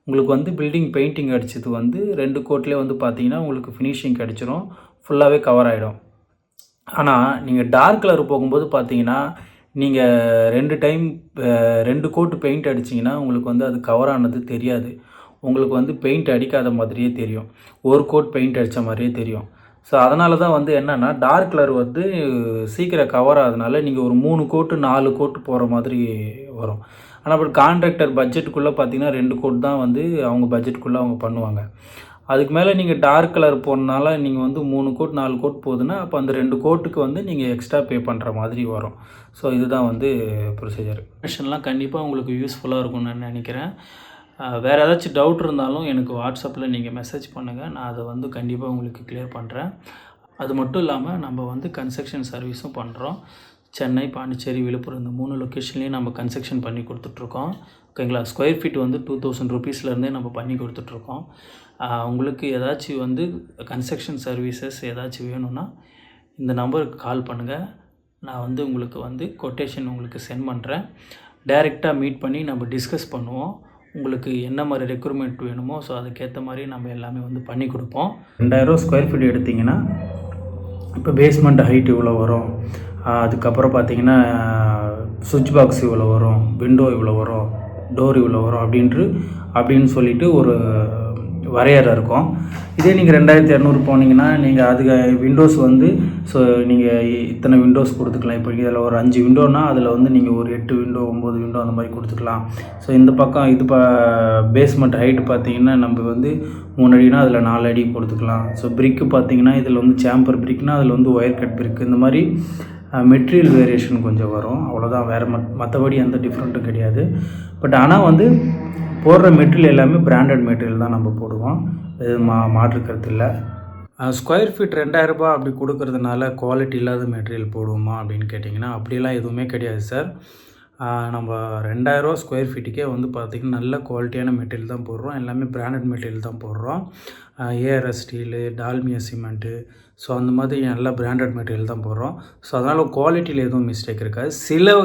Speaker 1: உங்களுக்கு வந்து பில்டிங் பெயிண்டிங் அடித்தது வந்து 2 கோட்லேயே வந்து பார்த்தீங்கன்னா உங்களுக்கு ஃபினிஷிங் கிடச்சிரும், ஃபுல்லாகவே கவர் ஆகிடும். ஆனால் நீங்கள் டார்க் கலர் போகும்போது பார்த்தீங்கன்னா நீங்கள் 2 டைம் 2 கோட்டு பெயிண்ட் அடிச்சிங்கன்னா உங்களுக்கு வந்து அது கவர் ஆனது தெரியாது. உங்களுக்கு வந்து பெயிண்ட் அடிக்காத மாதிரியே தெரியும், ஒரு கோட் பெயிண்ட் அடித்த மாதிரியே தெரியும். ஸோ அதனால தான் வந்து என்னென்னா டார்க் கலர் வந்து சீக்கிரம் கவர் ஆகிறதுனால நீங்கள் ஒரு 3 கோட்டு 4 கோட்டு போகிற மாதிரி வரும். ஆனால் அப்புறம் கான்ட்ராக்டர் பட்ஜெட்டுக்குள்ளே பார்த்தீங்கன்னா 2 கோட் தான் வந்து அவங்க பட்ஜெட்டுக்குள்ளே அவங்க பண்ணுவாங்க. அதுக்கு மேலே நீங்கள் டார்க் கலர் போனனால நீங்கள் வந்து 3 கோட் 4 கோட் போகுதுன்னா அப்போ அந்த 2 கோட்டுக்கு வந்து நீங்கள் எக்ஸ்ட்ரா பே பண்ணுற மாதிரி வரும். ஸோ இதுதான் வந்து ப்ரொசீஜர். இன்ஃபர்மேஷன்லாம் கண்டிப்பாக உங்களுக்கு யூஸ்ஃபுல்லாக இருக்கும்னு நான் நினைக்கிறேன். வேறு ஏதாச்சும் டவுட் இருந்தாலும் எனக்கு வாட்ஸ்அப்பில் நீங்கள் மெசேஜ் பண்ணுங்கள், நான் அதை வந்து கண்டிப்பாக உங்களுக்கு கிளியர் பண்ணுறேன். அது மட்டும் இல்லாமல் நம்ம வந்து கன்ஸ்ட்ரக்ஷன் சர்வீஸும் பண்ணுறோம். சென்னை, பாண்டிச்சேரி, விழுப்புரம் இந்த 3 லொக்கேஷன்லேயும் நம்ம கன்ஸ்ட்ரக்ஷன் பண்ணி கொடுத்துட்ருக்கோம். ஓகேங்களா? ஸ்கொயர் ஃபீட் வந்து 2000 ருபீஸ்லேருந்தே நம்ம பண்ணி கொடுத்துட்ருக்கோம். உங்களுக்கு ஏதாச்சும் வந்து கன்ஸ்ட்ரக்ஷன் சர்வீசஸ் ஏதாச்சும் வேணும்னா இந்த நம்பருக்கு கால் பண்ணுங்கள். நான் வந்து உங்களுக்கு வந்து கொட்டேஷன் உங்களுக்கு சென்ட் பண்ணுறேன். டைரெக்டாக மீட் பண்ணி நம்ம டிஸ்கஸ் பண்ணுவோம். உங்களுக்கு என்ன மாதிரி ரெக்ரூட்மெண்ட் வேணுமோ ஸோ அதுக்கேற்ற மாதிரி நம்ம எல்லாமே வந்து பண்ணி கொடுப்போம். 2000 ஸ்கொயர் ஃபீட் எடுத்திங்கன்னா இப்போ பேஸ்மெண்ட் ஹைட் இவ்வளோ வரும், அதுக்கப்புறம் பார்த்தீங்கன்னா சுவிட்ச் பாக்ஸ் இவ்வளோ வரும், விண்டோ இவ்வளோ வரும், டோர் இவ்வளோ வரும் அப்படின்னு சொல்லிட்டு ஒரு வரையறை இருக்கும். இதே நீங்கள் 2200 போனீங்கன்னா நீங்கள் அதுக்கு விண்டோஸ் வந்து ஸோ நீங்கள் இத்தனை விண்டோஸ் கொடுத்துக்கலாம். இப்போ இதில் ஒரு 5 விண்டோனா அதில் வந்து நீங்கள் ஒரு 8 விண்டோ 9 விண்டோ அந்த மாதிரி கொடுத்துக்கலாம். ஸோ இந்த பக்கம் இது பேஸ்மெண்ட் ஹைட்டு பார்த்தீங்கன்னா நம்ம வந்து 3 அடினா அதில் 4 அடி கொடுத்துக்கலாம். ஸோ பிரிக்கு பார்த்தீங்கன்னா இதில் வந்து சேம்பர் பிரிக்குனா அதில் வந்து ஒயர் கட் பிரிக்கு, இந்த மாதிரி மெட்டீரியல் வேரியேஷன் கொஞ்சம் வரும். அவ்வளோதான், வேறு மற்றபடி எந்த டிஃப்ரெண்ட்டும் கிடையாது. பட் ஆனால் வந்து போடுற மெட்டீரியல் எல்லாமே பிராண்டட் மெட்டீரியல் தான் நம்ம போடுவோம், இது மாற்றுக்கிறது இல்லை. ஸ்கொயர் ஃபீட் 2000 ரூபாய் அப்படி கொடுக்கறதுனால குவாலிட்டி இல்லாத மெட்டீரியல் போடுவோமா அப்படின்னு கேட்டிங்கன்னா அப்படிலாம் எதுவுமே கிடையாது சார். நம்ம 2000 ரூபா ஸ்கொயர் ஃபீட்டுக்கே வந்து பார்த்திங்கன்னா நல்ல குவாலிட்டியான மெட்டீரியல் தான் போடுறோம், எல்லாமே பிராண்டட் மெட்டீரியல் தான் போடுறோம். ARS steel, Dalmia cement, so அந்த மாதிரி நல்ல பிராண்டட் மெட்டீரியல் தான் போடுறோம். ஸோ அதனால் குவாலிட்டியில் எதுவும் மிஸ்டேக் இருக்காது. சில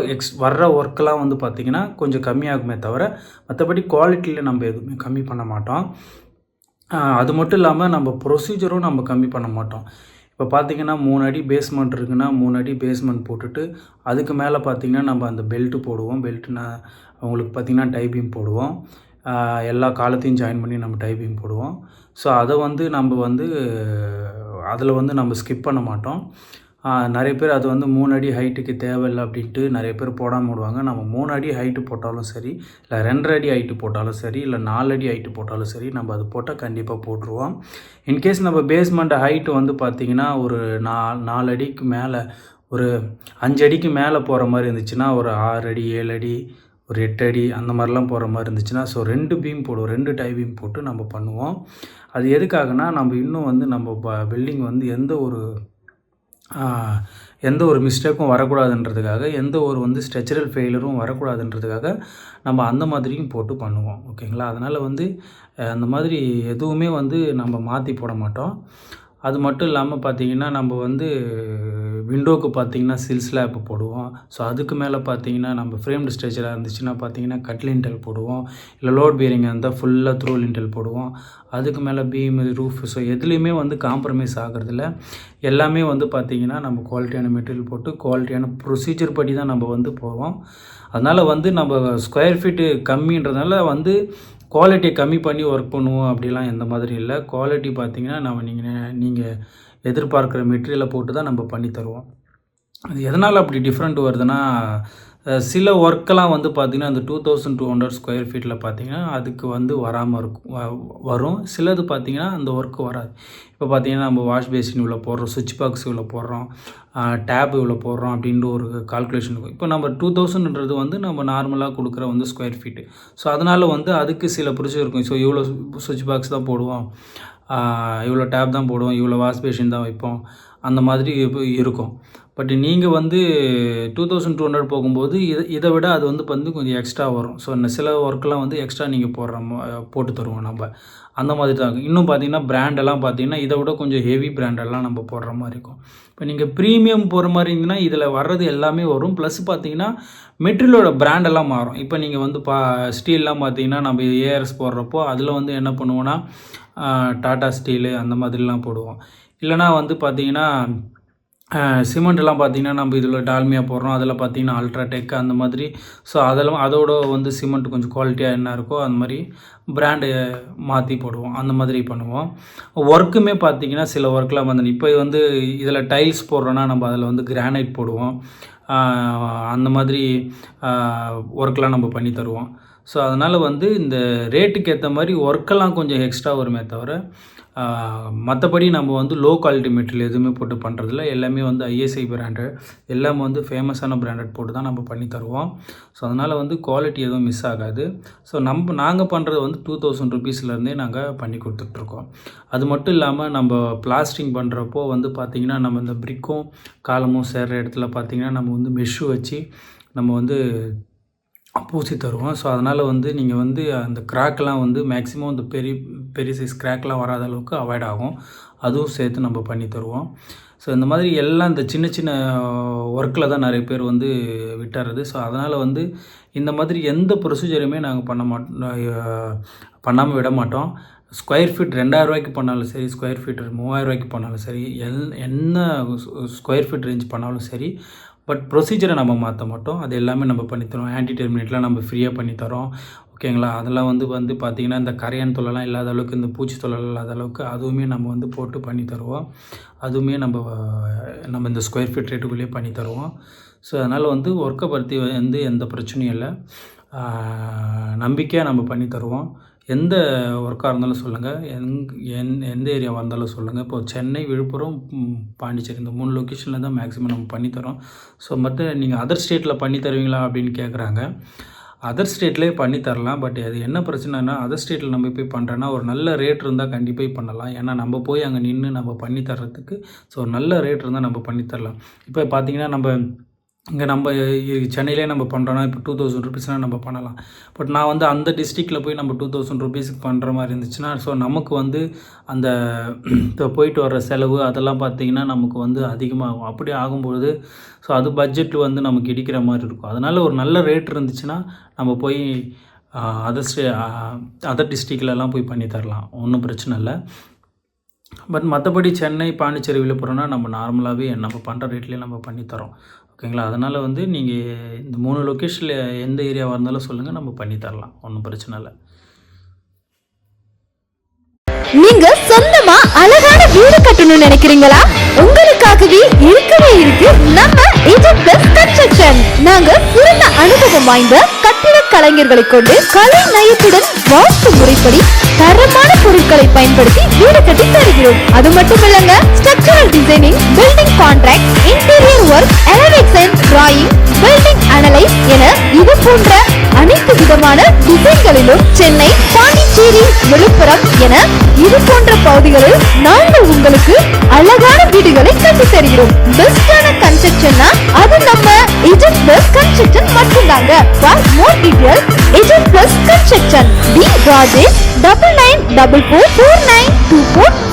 Speaker 1: வர்ற ஒர்க்கெலாம் வந்து பார்த்திங்கன்னா கொஞ்சம் கம்மியாகுமே தவிர மற்றபடி குவாலிட்டியில் நம்ம எதுவுமே கம்மி பண்ண மாட்டோம். அது மட்டும் இல்லாமல் நம்ம ப்ரொசீஜரும் நம்ம கம்மி பண்ண மாட்டோம். இப்போ பார்த்திங்கன்னா 3 அடி பேஸ்மெண்ட் இருக்குன்னா 3 அடி பேஸ்மெண்ட் போட்டுட்டு அதுக்கு மேலே பார்த்திங்கன்னா நம்ம அந்த பெல்ட்டு போடுவோம். பெல்ட்டுனா அவங்களுக்கு பார்த்திங்கன்னா டைபீம் போடுவோம். எல்லா காலத்தையும் ஜாயின் பண்ணி நம்ம டைபீம் போடுவோம். ஸோ அதை வந்து நம்ம வந்து அதில் வந்து நம்ம ஸ்கிப் பண்ண மாட்டோம். நிறைய பேர் அது வந்து 3 அடி ஹைட்டுக்கு தேவையில்லை அப்படின்ட்டு நிறைய பேர் போடாமல் விடுவாங்க. நம்ம 3 அடி ஹைட்டு போட்டாலும் சரி, இல்லை 2.5 அடி ஹைட்டு போட்டாலும் சரி, இல்லை 4 அடி ஹைட்டு போட்டாலும் சரி, நம்ம அது போட்டால் கண்டிப்பாக போட்டுருவோம். இன்கேஸ் நம்ம பேஸ்மெண்ட் ஹைட்டு வந்து பார்த்திங்கன்னா ஒரு 4 அடிக்கு மேலே, ஒரு 5 அடிக்கு மேலே போகிற மாதிரி இருந்துச்சுன்னா, ஒரு 6 அடி 7 அடி ஒரு 8 அடி அந்த மாதிரிலாம் போகிற மாதிரி இருந்துச்சுன்னா, ஸோ 2 பீம் போடுவோம், 2 டை பீம் போட்டு நம்ம பண்ணுவோம். அது எதுக்காகனா நம்ம இன்னும் வந்து நம்ம பில்டிங் வந்து எந்த ஒரு மிஸ்டேக்கும் வரக்கூடாதுன்றதுக்காக, எந்த ஒரு வந்து ஸ்ட்ரக்சரல் ஃபெயிலரும் வரக்கூடாதுன்றதுக்காக நம்ம அந்த மாதிரியும் போட்டு பண்ணுவோம். ஓகேங்களா? அதனால் வந்து அந்த மாதிரி எதுவுமே வந்து நம்ம மாற்றி போட மாட்டோம். அது மட்டும் இல்லாமல் பார்த்திங்கன்னா நம்ம வந்து விண்டோவுக்கு பார்த்திங்கன்னா சில் ஸ்லாப் போடுவோம். ஸோ அதுக்கு மேலே பார்த்திங்கன்னா நம்ம ஃப்ரேம்டு ஸ்ட்ரக்சராக இருந்துச்சுன்னா பார்த்திங்கன்னா கட் லிண்டல் போடுவோம். இல்லை லோட் பியரிங்காக இருந்தால் ஃபுல்லாக த்ரோ லிண்டல் போடுவோம். அதுக்கு மேலே பீம், ரூஃப், ஸோ எதுலேயுமே வந்து காம்ப்ரமைஸ் ஆகிறதில்ல. எல்லாமே வந்து பார்த்திங்கன்னா நம்ம குவாலிட்டியான மெட்டீரியல் போட்டு குவாலிட்டியான ப்ரொசீஜர் படி தான் நம்ம வந்து போவோம். அதனால் வந்து நம்ம ஸ்கொயர் ஃபீட்டு கம்மின்றதுனால வந்து குவாலிட்டியை கம்மி பண்ணி ஒர்க் பண்ணுவோம் அப்படிலாம் எந்த மாதிரி இல்லை. குவாலிட்டி பார்த்திங்கன்னா நீங்கள் எதிர்பார்க்குற மெட்டீரியலை போட்டு தான் நம்ம பண்ணி தருவோம். அது எதனால் அப்படி டிஃப்ரெண்ட் வருதுன்னா, சில ஒர்க்கெல்லாம் வந்து பார்த்திங்கன்னா அந்த 2200 ஸ்கொயர் ஃபீட்டில் பார்த்திங்கன்னா அதுக்கு வந்து வராமல் வரும். சிலது பார்த்திங்கன்னா அந்த ஒர்க்கு வராது. இப்போ பார்த்திங்கன்னா நம்ம வாஷ் பேசின் இவ்வளோ போடுறோம், சுவிட்ச் பாக்ஸ் இவ்வளோ போடுறோம், டேப் இவ்வளோ போடுறோம் அப்படின்ற ஒரு கால்குலேஷன் இருக்கும். இப்போ நம்ம 2000ன்றது வந்து நம்ம நார்மலாக கொடுக்குற வந்து ஸ்கொயர் ஃபீட்டு. ஸோ அதனால் வந்து அதுக்கு சில ப்ரொசீஜர் இருக்கும். ஸோ இவ்வளோ சுவிட்ச் பாக்ஸ் தான் போடுவோம், இவ்வளோ டேப் தான் போடுவோம், இவ்வளோ வாஷ் பேஷின் தான் வைப்போம் அந்த மாதிரி இருக்கும். பட் நீங்கள் வந்து 2200 போகும்போது இதை விட அது வந்து கொஞ்சம் எக்ஸ்ட்ரா வரும். ஸோ சில ஒர்க்கெலாம் வந்து எக்ஸ்ட்ரா நீங்கள் போட்டு தருவோம் நம்ம. அந்த மாதிரி தான் இருக்கும். இன்னும் பார்த்தீங்கன்னா பிராண்டெல்லாம் பார்த்தீங்கன்னா இதை விட கொஞ்சம் ஹெவி பிராண்டெல்லாம் நம்ம போடுற மாதிரி இருக்கும். இப்போ நீங்கள் ப்ரீமியம் போகிற மாதிரி இருந்தீங்கன்னா இதில் வர்றது எல்லாமே வரும். ப்ளஸ் பார்த்தீங்கன்னா மெட்டீரியலோட பிராண்டெல்லாம் மாறும். இப்போ நீங்கள் வந்து ஸ்டீல்லாம் பார்த்தீங்கன்னா நம்ம ஏஆர்எஸ் போடுறப்போ அதில் வந்து என்ன பண்ணுவோன்னா டாடா ஸ்டீலு அந்த மாதிரிலாம் போடுவோம். இல்லைனா வந்து பார்த்தீங்கன்னா சிமெண்ட்லாம் பார்த்திங்கன்னா நம்ம இதில் டால்மியா போடுறோம், அதில் பார்த்திங்கன்னா அல்ட்ராடெக் அந்த மாதிரி. ஸோ அதோட வந்து சிமெண்ட் கொஞ்சம் குவாலிட்டியாக என்ன இருக்கோ அந்த மாதிரி பிராண்டு மாற்றி போடுவோம், அந்த மாதிரி பண்ணுவோம். ஒர்க்குமே பார்த்திங்கன்னா சில ஒர்க்லாம் வந்து இப்போ வந்து இதில் டைல்ஸ் போடுறோன்னா நம்ம அதில் வந்து கிரானைட் போடுவோம். அந்த மாதிரி ஒர்க்கெலாம் நம்ம பண்ணி தருவோம். ஸோ அதனால் வந்து இந்த ரேட்டுக்கு ஏற்ற மாதிரி ஒர்க்கெல்லாம் கொஞ்சம் எக்ஸ்ட்ரா வருமே தவிர மற்றபடி நம்ம வந்து லோ குவாலிட்டி மெட்டீரியல் எதுவுமே போட்டு பண்ணுறதில்ல. எல்லாமே வந்து ஐஎஸ்ஐ பிராண்டட், எல்லாமே வந்து ஃபேமஸான பிராண்டட் போட்டு தான் நம்ம பண்ணி தருவோம். ஸோ அதனால் வந்து குவாலிட்டி எதுவும் மிஸ் ஆகாது. ஸோ நாங்கள் பண்ணுறது வந்து 2000 ருபீஸ்லேருந்தே நாங்கள் பண்ணி கொடுத்துட்ருக்கோம். அது மட்டும் இல்லாமல் நம்ம பிளாஸ்டிங் பண்ணுறப்போ வந்து பார்த்திங்கன்னா நம்ம இந்த பிரிக்கும் காலமும் சேர்கிற இடத்துல பார்த்திங்கன்னா நம்ம வந்து மெஷ்ஷு வச்சு நம்ம வந்து பூசி தருவோம். ஸோ அதனால் வந்து நீங்கள் வந்து அந்த கிராக்லாம் வந்து மேக்ஸிமம் இந்த பெரிய சைஸ் கிராக்லாம் வராத அளவுக்கு அவாய்ட் ஆகும். அதுவும் சேர்த்து நம்ம பண்ணி தருவோம். ஸோ இந்த மாதிரி எல்லாம் இந்த சின்ன சின்ன ஒர்க்கில் தான் நிறைய பேர் வந்து விட்டுறது. ஸோ அதனால் வந்து இந்த மாதிரி எந்த ப்ரொசீஜருமே நாங்கள் பண்ணாமல் விட மாட்டோம். ஸ்கொயர் ஃபீட் 2000 ரூபாய்க்கு பண்ணாலும் சரி, ஸ்கொயர் ஃபீட் 3000 ரூபாய்க்கு பண்ணாலும் சரி, என்ன ஸ்கொயர் ஃபீட் ரேஞ்ச் பண்ணாலும் சரி, பட் ப்ரொசீஜரை நம்ம மாற்ற மாட்டோம். அது எல்லாமே நம்ம பண்ணித்தரோம். ஆன்டி டெர்மினேட்லாம் நம்ம ஃப்ரீயாக பண்ணித்தரோம். ஓகேங்களா? அதெல்லாம் வந்து பார்த்திங்கன்னா இந்த கரையான் தொல்லைலாம் இல்லாத அளவுக்கு, இந்த பூச்சி தொல்லை இல்லாத அளவுக்கு அதுவுமே நம்ம வந்து போட்டு பண்ணி தருவோம். அதுவுமே நம்ம இந்த ஸ்கொயர் ஃபீட் ரேட்டுக்குள்ளேயே பண்ணி தருவோம். ஸோ அதனால் வந்து ஒர்க்கை பற்றி வந்து எந்த பிரச்சனையும் இல்லை. நம்பிக்கையாக நம்ம பண்ணி தருவோம். எந்த ஒர்க்காக இருந்தாலும் சொல்லுங்கள், எந்த ஏரியாவாக இருந்தாலும் சொல்லுங்கள். இப்போது சென்னை, விழுப்புரம், பாண்டிச்சேரி இந்த 3 லொக்கேஷனில் தான் மேக்ஸிமம் நம்ம பண்ணித்தரோம். ஸோ நீங்கள் அதர் ஸ்டேட்டில் பண்ணி தருவீங்களா அப்படின்னு கேட்குறாங்க. அதர் ஸ்டேட்லேயே பண்ணித்தரலாம். பட் அது என்ன பிரச்சனைனா, அதர் ஸ்டேட்டில் நம்ம போய் பண்ணுறோன்னா ஒரு நல்ல ரேட் இருந்தால் கண்டிப்பாக பண்ணலாம். ஏன்னா நம்ம போய் அங்கே நின்று நம்ம பண்ணி தர்றதுக்கு ஸோ நல்ல ரேட் இருந்தால் நம்ம பண்ணித்தரலாம். இப்போ பார்த்திங்கன்னா நம்ம சென்னையிலே நம்ம பண்ணுறோன்னா இப்போ 2000 ருபீஸ்னால் நம்ம பண்ணலாம். பட் நான் வந்து அந்த டிஸ்ட்ரிக்டில் போய் நம்ம 2000 ருபீஸுக்கு பண்ணுற மாதிரி இருந்துச்சுன்னா ஸோ நமக்கு வந்து அந்த போயிட்டு வர்ற செலவு அதெல்லாம் பார்த்திங்கன்னா நமக்கு வந்து அதிகமாகும். அப்படி ஆகும்பொழுது ஸோ அது பட்ஜெட் வந்து நமக்கு இடிக்கிற மாதிரி இருக்கும். அதனால் ஒரு நல்ல ரேட் இருந்துச்சுன்னா நம்ம போய் அதர் டிஸ்ட்ரிக்ட்லலாம் போய் பண்ணி தரலாம், ஒன்றும் பிரச்சனை இல்லை. பட் மற்றபடி சென்னை, பாண்டிச்சேரி, விழுப்புரம்னா நம்ம நார்மலாகவே நம்ம பண்ணுற ரேட்லேயே நம்ம பண்ணித்தரோம். ஓகேங்களா? அதனால் வந்து நீங்கள் இந்த 3 லொக்கேஷனில் எந்த ஏரியாவாக இருந்தாலும் சொல்லுங்கள், நம்ம பண்ணி தரலாம், ஒன்றும் பிரச்சனை இல்லை.
Speaker 2: நீங்க சொந்தமா அழகான வீடு கட்டணும்னு நினைக்கிறீங்களா? உங்களுக்காகவே இருக்கவே இருக்கு நம்ம ஏஜென்ட் பிளஸ் கன்ஸ்ட்ரக்ஷன். நாங்க சிறந்த அனுபவம் வாய்ந்த கட்டிட கலைஞர்களை கொண்டு கலை நயத்துடன் வாஸ்து முறைப்படி தரமான பொருட்களை பயன்படுத்தி வீடு கட்டி தருகிறோம். அது மட்டும் இல்லங்க, structural designing, building contract, interior work, elevation, drawing, building analyse என இது போன்ற அனைத்து விதமான டிசைன்களிலும் சென்னை, பாண்டிச்சேரி, விழுப்புரம் என இது போன்ற பகுதிகளில் நாங்கள் உங்களுக்கு அழகான வீடுகளை கட்டி தருகிறோம். பெஸ்டான கன்ஸ்ட்ரக்ஷன்னா அது நம்ம ஏஜென்ட் பிளஸ் கன்ஸ்ட்ரக்ஷன் மட்டும்தாங்க. For more details agent plus construction, D Rajesh 99444924